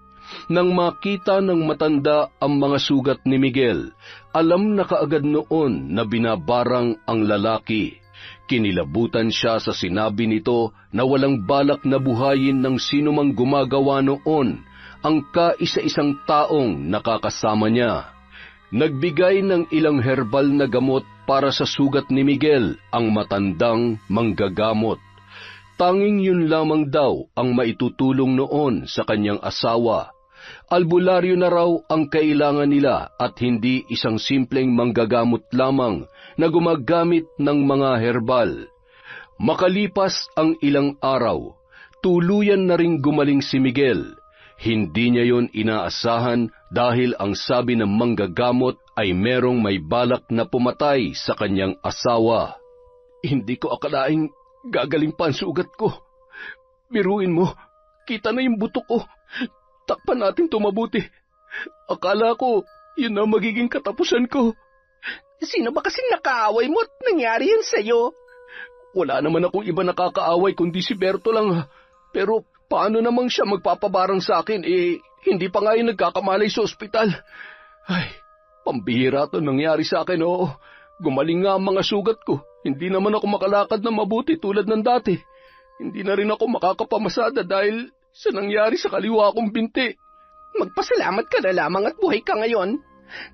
Nang makita ng matanda ang mga sugat ni Miguel, alam na kaagad noon na binabarang ang lalaki. Kinilabutan siya sa sinabi nito na walang balak na buhayin ng sinumang gumagawa noon ang kaisa-isang taong nakakasama niya. Nagbigay ng ilang herbal na gamot para sa sugat ni Miguel ang matandang manggagamot. Tanging yun lamang daw ang maitutulong noon sa kanyang asawa. Albularyo na raw ang kailangan nila at hindi isang simpleng manggagamot lamang na gumagamit ng mga herbal. Makalipas ang ilang araw, tuluyan na ring gumaling si Miguel. Hindi niya yon inaasahan dahil ang sabi ng manggagamot ay merong may balak na pumatay sa kanyang asawa. Hindi ko akalaing gagaling pa ang sugat ko. Biruin mo, kita na yung buto ko. Takpan natin ito mabuti. Akala ko, yun na magiging katapusan ko. Sino ba kasing nakaaway mo at nangyari yan sa'yo? Wala naman akong iba nakakaaway kundi si Berto lang. Pero paano namang siya magpapabarang sa akin hindi pa nga yung nagkakamalay sa ospital. Ay, pambihira to nangyari sa akin, oo. Gumaling nga ang mga sugat ko. Hindi naman ako makalakad na mabuti tulad ng dati. Hindi na rin ako makakapamasada dahil sa nangyari sa kaliwa kong binti. Magpasalamat ka na lamang at buhay ka ngayon.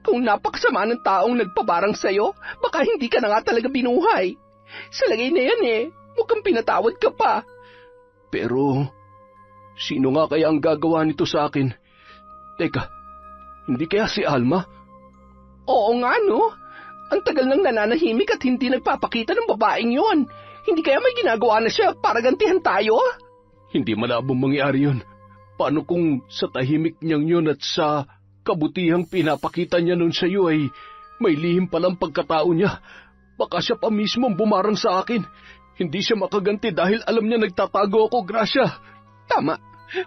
Kung napakasama ng taong nagpabarang sa'yo, baka hindi ka na nga talaga binuhay. Sa lagay na yan mukhang pinatawad ka pa. Pero, sino nga kaya ang gagawa nito sa akin? Teka, hindi kaya si Alma? Oo nga, no? Ang tagal nang nananahimik at hindi nagpapakita ng babaeng yon. Hindi kaya may ginagawa na siya para gantihan tayo? Hindi malabong mangyari yun. Paano kung sa tahimik niyang yun at sa kabutihang pinapakita niya nun sa iyo ay may lihim palang pagkatao niya? Baka siya pa mismo ang bumarang sa akin. Hindi siya makaganti dahil alam niya nagtatago ako, Gracia. Tama.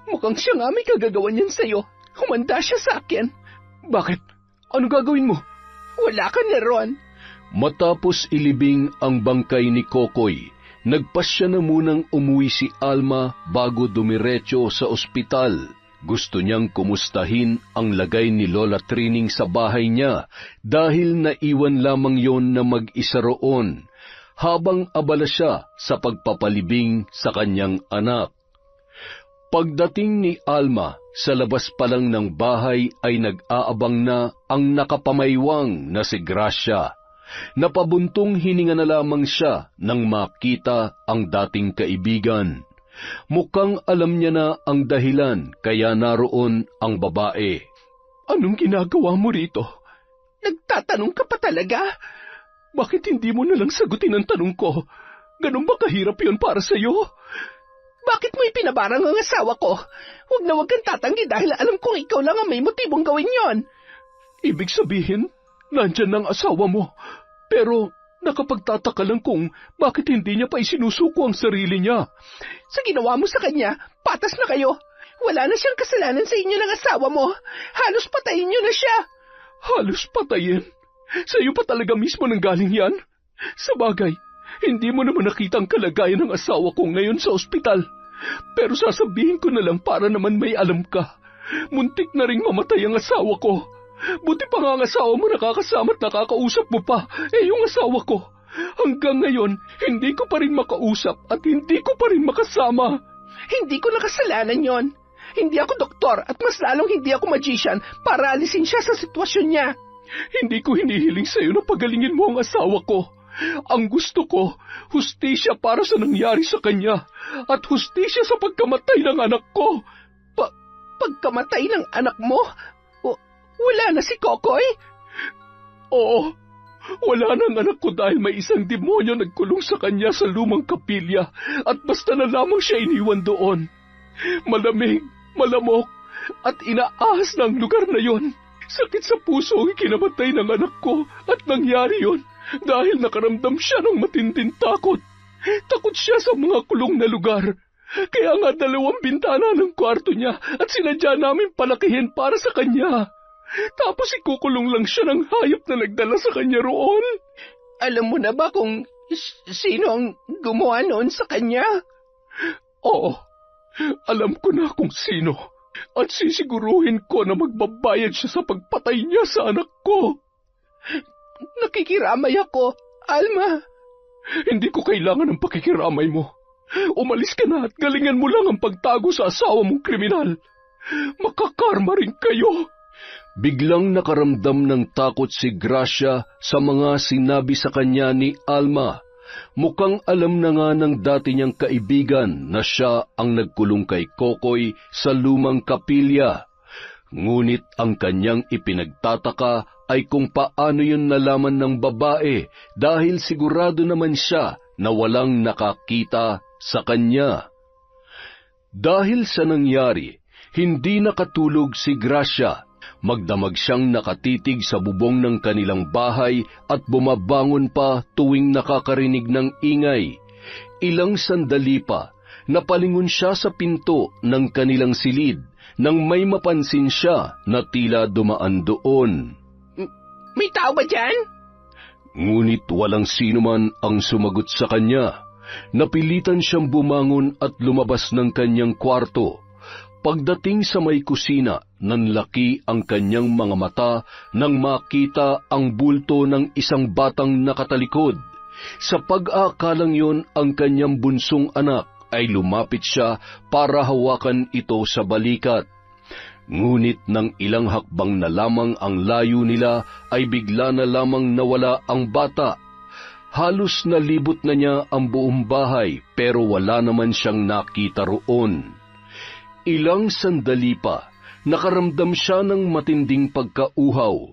Mukhang siya nga may kagagawan niyan sa iyo. Humanda siya sa akin. Bakit? Ano gagawin mo? Wala ka na ron. Matapos ilibing ang bangkay ni Kokoy, nagpasya na munang umuwi si Alma bago dumiretso sa ospital. Gusto niyang kumustahin ang lagay ni Lola Trining sa bahay niya dahil naiwan lamang yon na mag-isa roon, habang abala siya sa pagpapalibing sa kanyang anak. Pagdating ni Alma, sa labas pa lang ng bahay ay nag-aabang na ang nakapamaywang na si Gracia. Napabuntong hininga na lamang siya nang makita ang dating kaibigan. Mukhang alam niya na ang dahilan kaya naroon ang babae. Anong ginagawa mo rito? Nagtatanong ka pa talaga? Bakit hindi mo nalang sagutin ang tanong ko? Ganun ba kahirap yun para sa'yo? Bakit mo ipinabarang ang asawa ko? Huwag na huwag kang tatanggi dahil alam kong ikaw lang ang may motibong gawin yon. Ibig sabihin, nandyan ang asawa mo. Pero nakapagtataka lang kung bakit hindi niya pa isinusuko ang sarili niya. Sa ginawa mo sa kanya, patas na kayo. Wala na siyang kasalanan sa inyo ng asawa mo. Halos patayin niyo na siya. Halos patayin? Sa iyo pa talaga mismo nanggaling yan? Sa bagay, hindi mo naman nakita ang kalagayan ng asawa ko ngayon sa ospital. Pero sasabihin ko na lang para naman may alam ka. Muntik na ring mamatay ang asawa ko. Buti pa nga ang asawa mo nakakasama at nakakausap mo pa. Yung asawa ko, hanggang ngayon, hindi ko pa rin makausap at hindi ko pa rin makasama. Hindi ko nakasalanan yon. Hindi ako doktor at mas lalong hindi ako magician para alisin siya sa sitwasyon niya. Hindi ko hinihiling sa'yo na pagalingin mo ang asawa ko. Ang gusto ko, hustisya para sa nangyari sa kanya at hustisya sa pagkamatay ng anak ko. Pagkamatay ng anak mo? Wala na si Kokoy? Oo, wala na ang anak ko dahil may isang demonyo nagkulong sa kanya sa lumang kapilya at basta na lamang siya iniwan doon. Malamig, malamok at inaahas na ang lugar na yon. Sakit sa puso ang ikinamatay ng anak ko at nangyari yon dahil nakaramdam siya ng matinding takot. Takot siya sa mga kulong na lugar. Kaya nga 2 bintana ng kwarto niya at sinadya namin palakihin para sa kanya. Tapos ikukulong lang siya ng hayop na nagdala sa kanya roon. Alam mo na ba kung sino ang gumawa noon sa kanya? Oo, alam ko na kung sino. At sisiguruhin ko na magbabayad siya sa pagpatay niya sa anak ko. Nakikiramay ako, Alma. Hindi ko kailangan ng pakikiramay mo. Umalis ka na at galingan mo lang ang pagtago sa asawa mong kriminal. Makakarma rin kayo. Biglang nakaramdam ng takot si Gracia sa mga sinabi sa kanya ni Alma. Mukhang alam na nga ng dati niyang kaibigan na siya ang nagkulong kay Kokoy sa lumang kapilya. Ngunit ang kanyang ipinagtataka ay kung paano yun nalaman ng babae dahil sigurado naman siya na walang nakakita sa kanya. Dahil sa nangyari, hindi nakatulog si Gracia. Magdamag siyang nakatitig sa bubong ng kanilang bahay at bumabangon pa tuwing nakakarinig ng ingay. Ilang sandali pa, napalingon siya sa pinto ng kanilang silid nang may mapansin siya na tila dumaan doon. May tao ba dyan? Ngunit walang sino man ang sumagot sa kanya. Napilitan siyang bumangon at lumabas ng kanyang kwarto. Pagdating sa may kusina, nanlaki ang kanyang mga mata nang makita ang bulto ng isang batang nakatalikod. Sa pag-aakalang yon, ang kanyang bunsong anak ay lumapit siya para hawakan ito sa balikat. Ngunit nang ilang hakbang na lamang ang layo nila, ay bigla na lamang nawala ang bata. Halos nalibot na niya ang buong bahay pero wala naman siyang nakita roon. Ilang sandali pa, nakaramdam siya ng matinding pagkauhaw.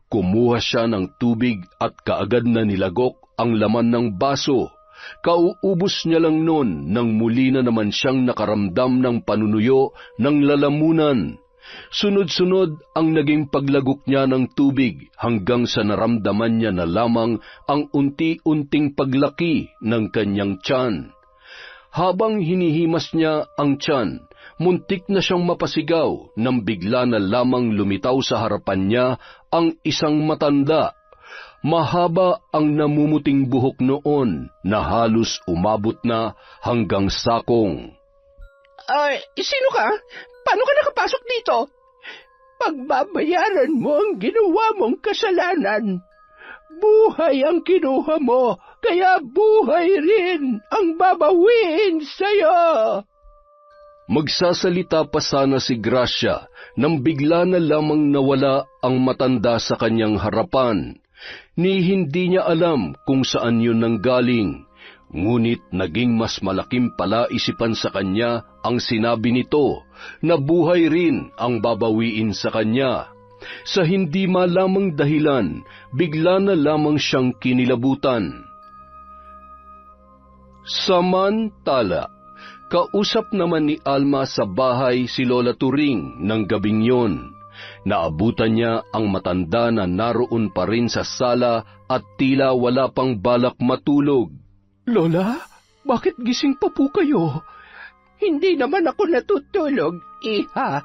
Kumuha siya ng tubig at kaagad na nilagok ang laman ng baso. Kauubos niya lang noon nang muli na naman siyang nakaramdam ng panunuyo ng lalamunan. Sunod-sunod ang naging paglagok niya ng tubig hanggang sa naramdaman niya na lamang ang unti-unting paglaki ng kanyang tiyan. Habang hinihimas niya ang tiyan, muntik na siyang mapasigaw nang bigla na lamang lumitaw sa harapan niya ang isang matanda. Mahaba ang namumuting buhok noon na halos umabot na hanggang sakong. Sino ka? Paano ka nakapasok dito? Pagbabayaran mo ang ginawa mong kasalanan. Buhay ang kinuha mo, kaya buhay rin ang babawiin sa'yo. Magsasalita pa sana si Gracia nang bigla na lamang nawala ang matanda sa kanyang harapan. Ni hindi niya alam kung saan yun nanggaling. Ngunit naging mas malaking palaisipan sa kanya ang sinabi nito na buhay rin ang babawiin sa kanya. Sa hindi malamang dahilan, bigla na lamang siyang kinilabutan. Samantala, kausap naman ni Alma sa bahay si Lola Turing ng gabing yon. Naabutan niya ang matanda na naroon pa rin sa sala at tila wala pang balak matulog. Lola, bakit gising pa po kayo? Hindi naman ako natutulog, iha.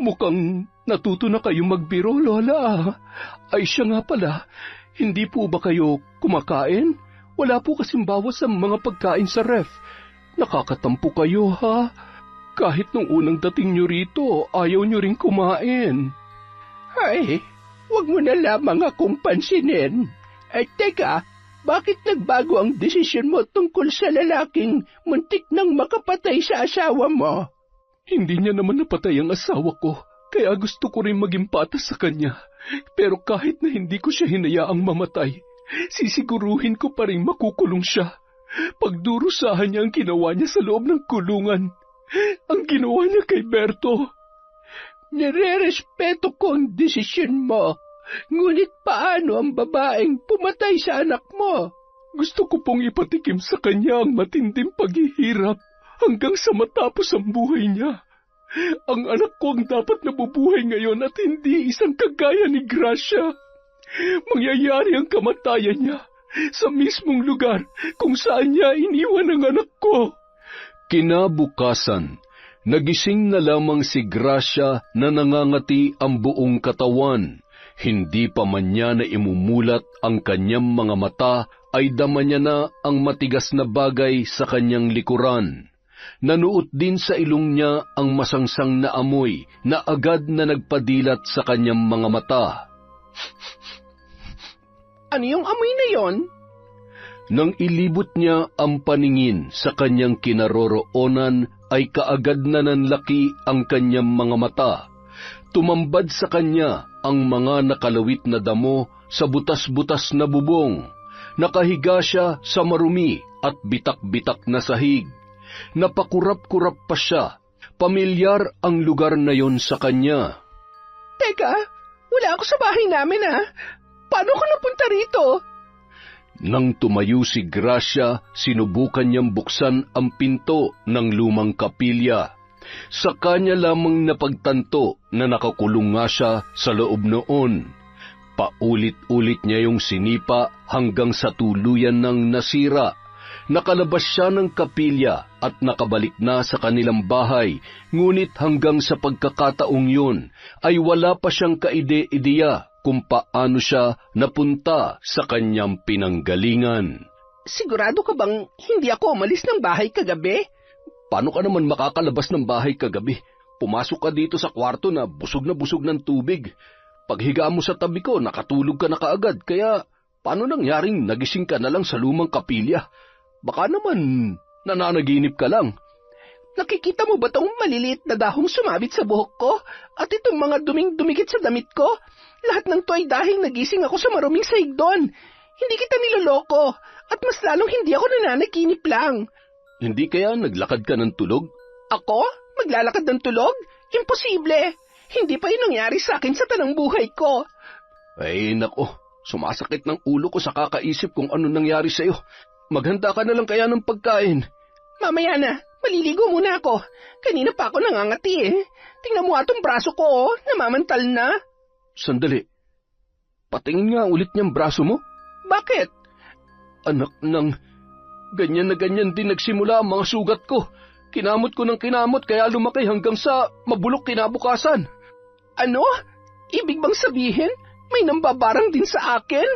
Mukhang natuto na kayo magbiro, Lola. Ay siya nga pala, hindi po ba kayo kumakain? Wala po kasing bawas sa mga pagkain sa ref. Nakakatampo kayo, ha? Kahit nung unang dating nyo rito, ayaw nyo rin kumain. Ay, wag mo na lamang akong pansinin. Teka, bakit nagbago ang desisyon mo tungkol sa lalaking muntik nang makapatay sa asawa mo? Hindi niya naman napatay ang asawa ko, kaya gusto ko rin maging patas sa kanya. Pero kahit na hindi ko siya hinayaang mamatay, sisiguruhin ko pa rin makukulong siya. Pagdurusahan niya ang ginawa niya sa loob ng kulungan. Ang ginawa niya kay Berto. Nire-respeto ko ang desisyon mo. Ngunit paano ang babaeng pumatay sa anak mo? Gusto ko pong ipatikim sa kanya ang matinding paghihirap hanggang sa matapos ang buhay niya. Ang anak ko ang dapat nabubuhay ngayon at hindi isang kagaya ni Gracia. Mangyayari ang kamatayan niya sa mismong lugar kung saan niya iniwan ang anak ko. Kinabukasan, nagising na lamang si Gracia na nangangati ang buong katawan. Hindi pa man niya na imumulat ang kanyang mga mata ay dama niya na ang matigas na bagay sa kanyang likuran. Nanuot din sa ilong niya ang masangsang na amoy na agad na nagpadilat sa kanyang mga mata. Ano yung amoy na yon? Nang ilibot niya ang paningin sa kanyang kinaroroonan, ay kaagad na nanlaki ang kanyang mga mata. Tumambad sa kanya ang mga nakalawit na damo sa butas-butas na bubong. Nakahiga siya sa marumi at bitak-bitak na sahig. Napakurap-kurap pa siya. Pamilyar ang lugar na yon sa kanya. Teka, wala ako sa bahay namin Paano ko napunta rito? Nang tumayo si Gracia, sinubukan niyang buksan ang pinto ng lumang kapilya. Sa kanya lamang napagtanto na nakakulong nga siya sa loob noon. Paulit-ulit niya yung sinipa hanggang sa tuluyan ng nasira. Nakalabas siya ng kapilya at nakabalik na sa kanilang bahay, ngunit hanggang sa pagkakataong yun ay wala pa siyang kaide-ideya kung paano siya napunta sa kanyang pinanggalingan. Sigurado ka bang hindi ako umalis ng bahay kagabi? Paano ka naman makakalabas ng bahay kagabi? Pumasok ka dito sa kwarto na busog ng tubig. Paghiga mo sa tabi ko, nakatulog ka na kaagad, kaya paano nangyaring nagising ka na lang sa lumang kapilya? Baka naman nananaginip ka lang. Nakikita mo ba tong maliliit na dahong sumabit sa buhok ko? At itong mga duming dumikit sa damit ko? Lahat ng to ay dahil nagising ako sa maruming sahig doon. Hindi kita niloloko, at mas lalong hindi ako nananaginip lang. Hindi kaya naglakad ka ng tulog? Ako? Maglalakad ng tulog? Imposible! Hindi pa yun nangyari sa akin sa tanang buhay ko. Ay nako, sumasakit ng ulo ko sa kakaisip kung ano nangyari sa'yo. Maghanda ka na lang kaya ng pagkain. Mamaya na, maliligo muna ako. Kanina pa ako nangangati Tingnan mo atong braso ko namamantal na. Sandali, patingin nga ulit niyang braso mo. Bakit? Anak ng, ganyan na ganyan din nagsimula ang mga sugat ko. Kinamot ko ng kinamot kaya lumaki hanggang sa mabulok kinabukasan. Ano? Ibig bang sabihin, may nambabarang din sa akin?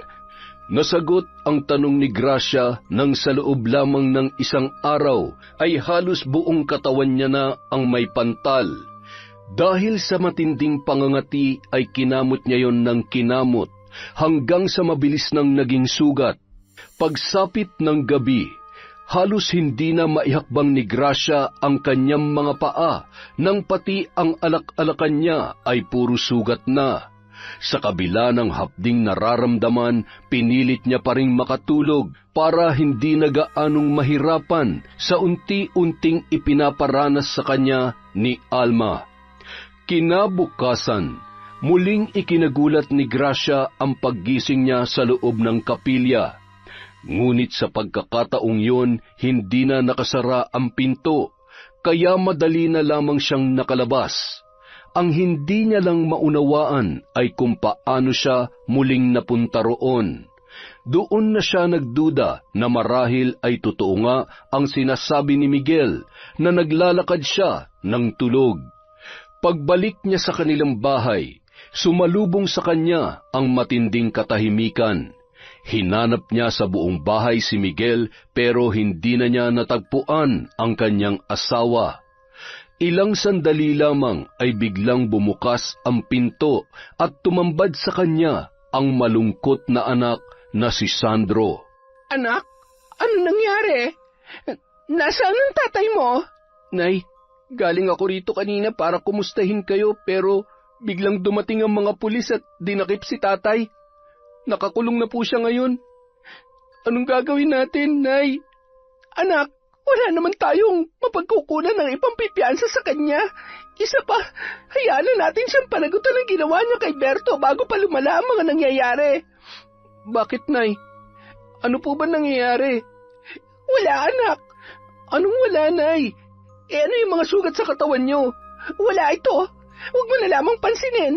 Nasagot ang tanong ni Gracia nang sa loob lamang ng isang araw ay halos buong katawan niya na ang may pantal. Dahil sa matinding pangangati ay kinamot niya yon ng kinamot hanggang sa mabilis nang naging sugat. Pagsapit ng gabi, halos hindi na maihakbang ni Gracia ang kanyang mga paa nang pati ang alak-alakan niya ay puro sugat na. Sa kabila ng hapding nararamdaman, pinilit niya pa ring makatulog para hindi na gaanong mahirapan sa unti-unting ipinaparanas sa kanya ni Alma. Kinabukasan, muling ikinagulat ni Gracia ang paggising niya sa loob ng kapilya. Ngunit sa pagkakataong yun, hindi na nakasara ang pinto, kaya madali na lamang siyang nakalabas. Ang hindi niya lang maunawaan ay kung paano siya muling napunta roon. Doon na siya nagduda na marahil ay totoo nga ang sinasabi ni Miguel na naglalakad siya ng tulog. Pagbalik niya sa kanilang bahay, sumalubong sa kanya ang matinding katahimikan. Hinanap niya sa buong bahay si Miguel pero hindi na niya natagpuan ang kanyang asawa. Ilang sandali lamang ay biglang bumukas ang pinto at tumambad sa kanya ang malungkot na anak na si Sandro. Anak, ano nangyari? Nasaan ang tatay mo? Nay, galing ako rito kanina para kumustahin kayo pero biglang dumating ang mga pulis at dinakip si tatay. Nakakulong na po siya ngayon. Anong gagawin natin, Nay? Anak, wala naman tayong mapagkukunan ng ibang pipiansa sa kanya. Isa pa, hayaan na natin siyang panagutan ng ginawa niya kay Berto bago pa lumala ang mga nangyayari. Bakit, Nay? Ano po ba nangyayari? Wala, anak. Anong wala, Nay? Ano yung mga sugat sa katawan niyo? Wala ito. Huwag mo na lamang pansinin.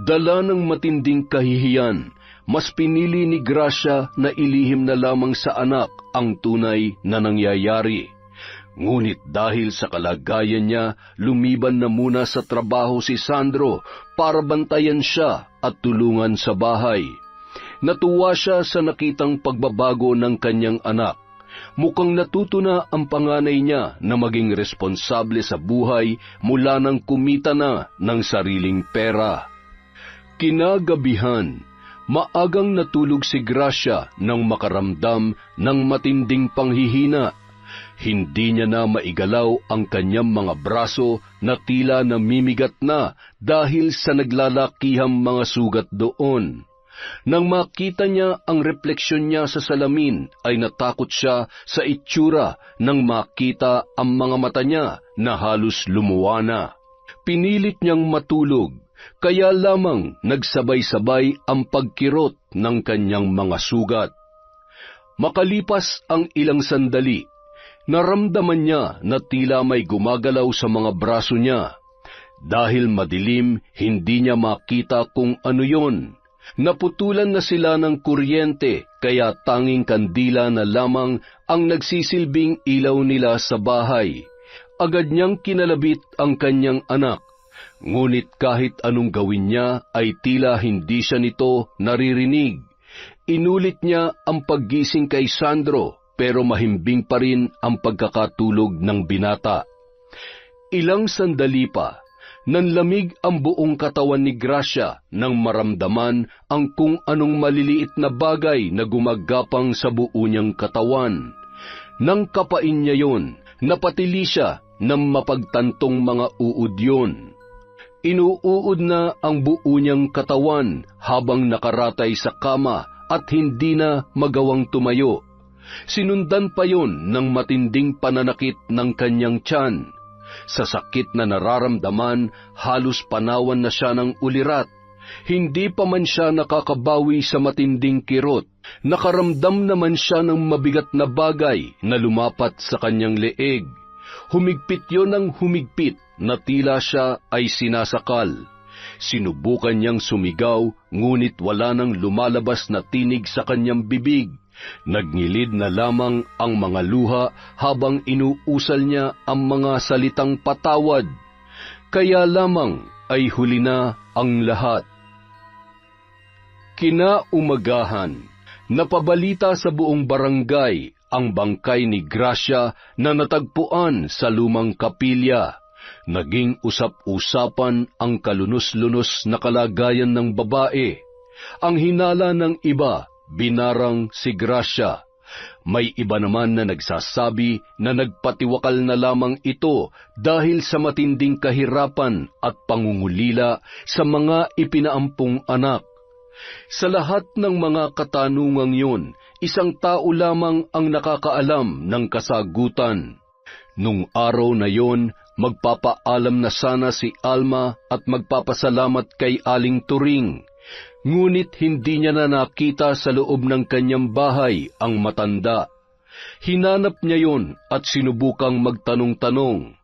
Dala ng matinding kahihiyan, mas pinili ni Gracia na ilihim na lamang sa anak ang tunay na nangyayari. Ngunit dahil sa kalagayan niya, lumiban na muna sa trabaho si Sandro para bantayan siya at tulungan sa bahay. Natuwa siya sa nakitang pagbabago ng kanyang anak. Mukhang natuto na ang panganay niya na maging responsable sa buhay mula nang kumita na ng sariling pera. Kinagabihan, maagang natulog si Gracia nang makaramdam ng matinding panghihina. Hindi niya na maigalaw ang kanyang mga braso na tila namimigat na dahil sa naglalakihang mga sugat doon. Nang makita niya ang refleksyon niya sa salamin, ay natakot siya sa itsura nang makita ang mga mata niya na halos lumuwa na. Pinilit niyang matulog, kaya lamang nagsabay-sabay ang pagkirot ng kanyang mga sugat. Makalipas ang ilang sandali, naramdaman niya na tila may gumagalaw sa mga braso niya. Dahil madilim, hindi niya makita kung ano yon. Naputulan na sila ng kuryente, kaya tanging kandila na lamang ang nagsisilbing ilaw nila sa bahay. Agad niyang kinalabit ang kanyang anak, ngunit kahit anong gawin niya ay tila hindi siya nito naririnig. Inulit niya ang paggising kay Sandro, pero mahimbing pa rin ang pagkakatulog ng binata. Ilang sandali pa, nanlamig ang buong katawan ni Gracia nang maramdaman ang kung anong maliliit na bagay na gumagapang sa buo niyang katawan. Nang kapain niya yon, napatili siya ng mapagtantong mga uod yon. Inuuod na ang buo niyang katawan habang nakaratay sa kama at hindi na magawang tumayo. Sinundan pa yon ng matinding pananakit ng kanyang tiyan. Sa sakit na nararamdaman, halos panawan na siya ng ulirat. Hindi pa man siya nakakabawi sa matinding kirot. Nakaramdam naman siya ng mabigat na bagay na lumapat sa kanyang leeg. Humigpit yon ng humigpit na tila siya ay sinasakal. Sinubukan niyang sumigaw, ngunit wala nang lumalabas na tinig sa kanyang bibig. Nagngilid na lamang ang mga luha habang inuusal niya ang mga salitang patawad. Kaya lamang ay huli na ang lahat. Kinaumagahan, napabalita sa buong barangay ang bangkay ni Gracia na natagpuan sa lumang kapilya. Naging usap-usapan ang kalunos-lunos na kalagayan ng babae. Ang hinala ng iba, binarang si Gracia. May iba naman na nagsasabi na nagpatiwakal na lamang ito dahil sa matinding kahirapan at pangungulila sa mga ipinaampong anak. Sa lahat ng mga katanungang yun, isang tao lamang ang nakakaalam ng kasagutan. Nung araw na yon, magpapaalam na sana si Alma at magpapasalamat kay Aling Turing. Ngunit hindi niya na nakita sa loob ng kanyang bahay ang matanda. Hinanap niya yon at sinubukang magtanong-tanong.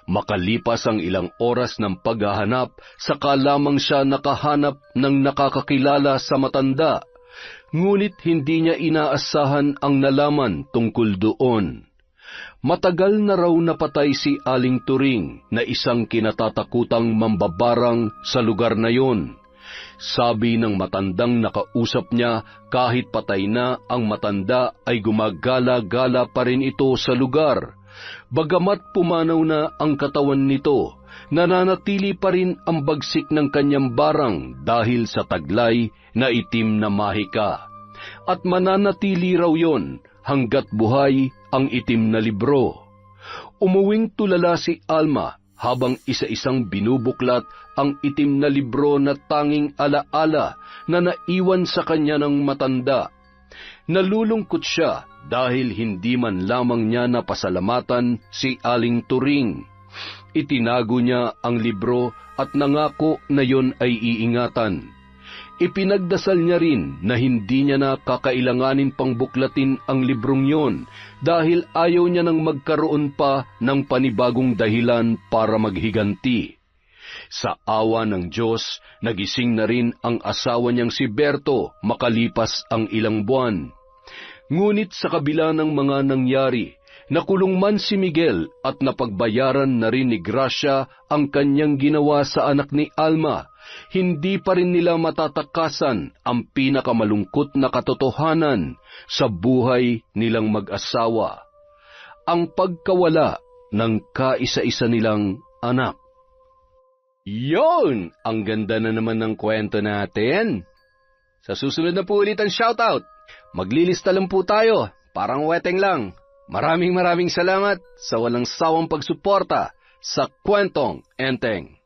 Makalipas ang ilang oras ng paghahanap, saka lamang siya nakahanap ng nakakakilala sa matanda. Ngunit hindi niya inaasahan ang nalaman tungkol doon. Matagal na raw napatay si Aling Turing na isang kinatatakutang mambabarang sa lugar na yon. Sabi ng matandang nakausap niya, kahit patay na ang matanda ay gumagala-gala pa rin ito sa lugar. Bagamat pumanaw na ang katawan nito, nananatili pa rin ang bagsik ng kanyang barang dahil sa taglay na itim na mahika. At mananatili raw yon hanggat buhay ang itim na libro. Umuwing tulala si Alma habang isa-isang binubuklat ang itim na libro na tanging alaala na naiwan sa kanya ng matanda. Nalulungkot siya dahil hindi man lamang niya napasalamatan si Aling Turing. Itinago niya ang libro at nangako na yon ay iingatan. Ipinagdasal niya rin na hindi niya na kakailanganin pang buklatin ang librong yon dahil ayaw niya nang magkaroon pa ng panibagong dahilan para maghiganti. Sa awa ng Diyos, nagising na rin ang asawa niyang si Berto makalipas ang ilang buwan. Ngunit sa kabila ng mga nangyari, nakulong man si Miguel at napagbayaran na rin ni Gracia ang kanyang ginawa sa anak ni Alma, hindi pa rin nila matatakasan ang pinakamalungkot na katotohanan sa buhay nilang mag-asawa, ang pagkawala ng kaisa-isa nilang anak. Yon! Ang ganda na naman ng kwento natin. Sa susunod na po ulit ang shoutout. Maglilista lang po tayo, parang weteng lang. Maraming salamat sa walang sawang pagsuporta sa Kwentong Enteng.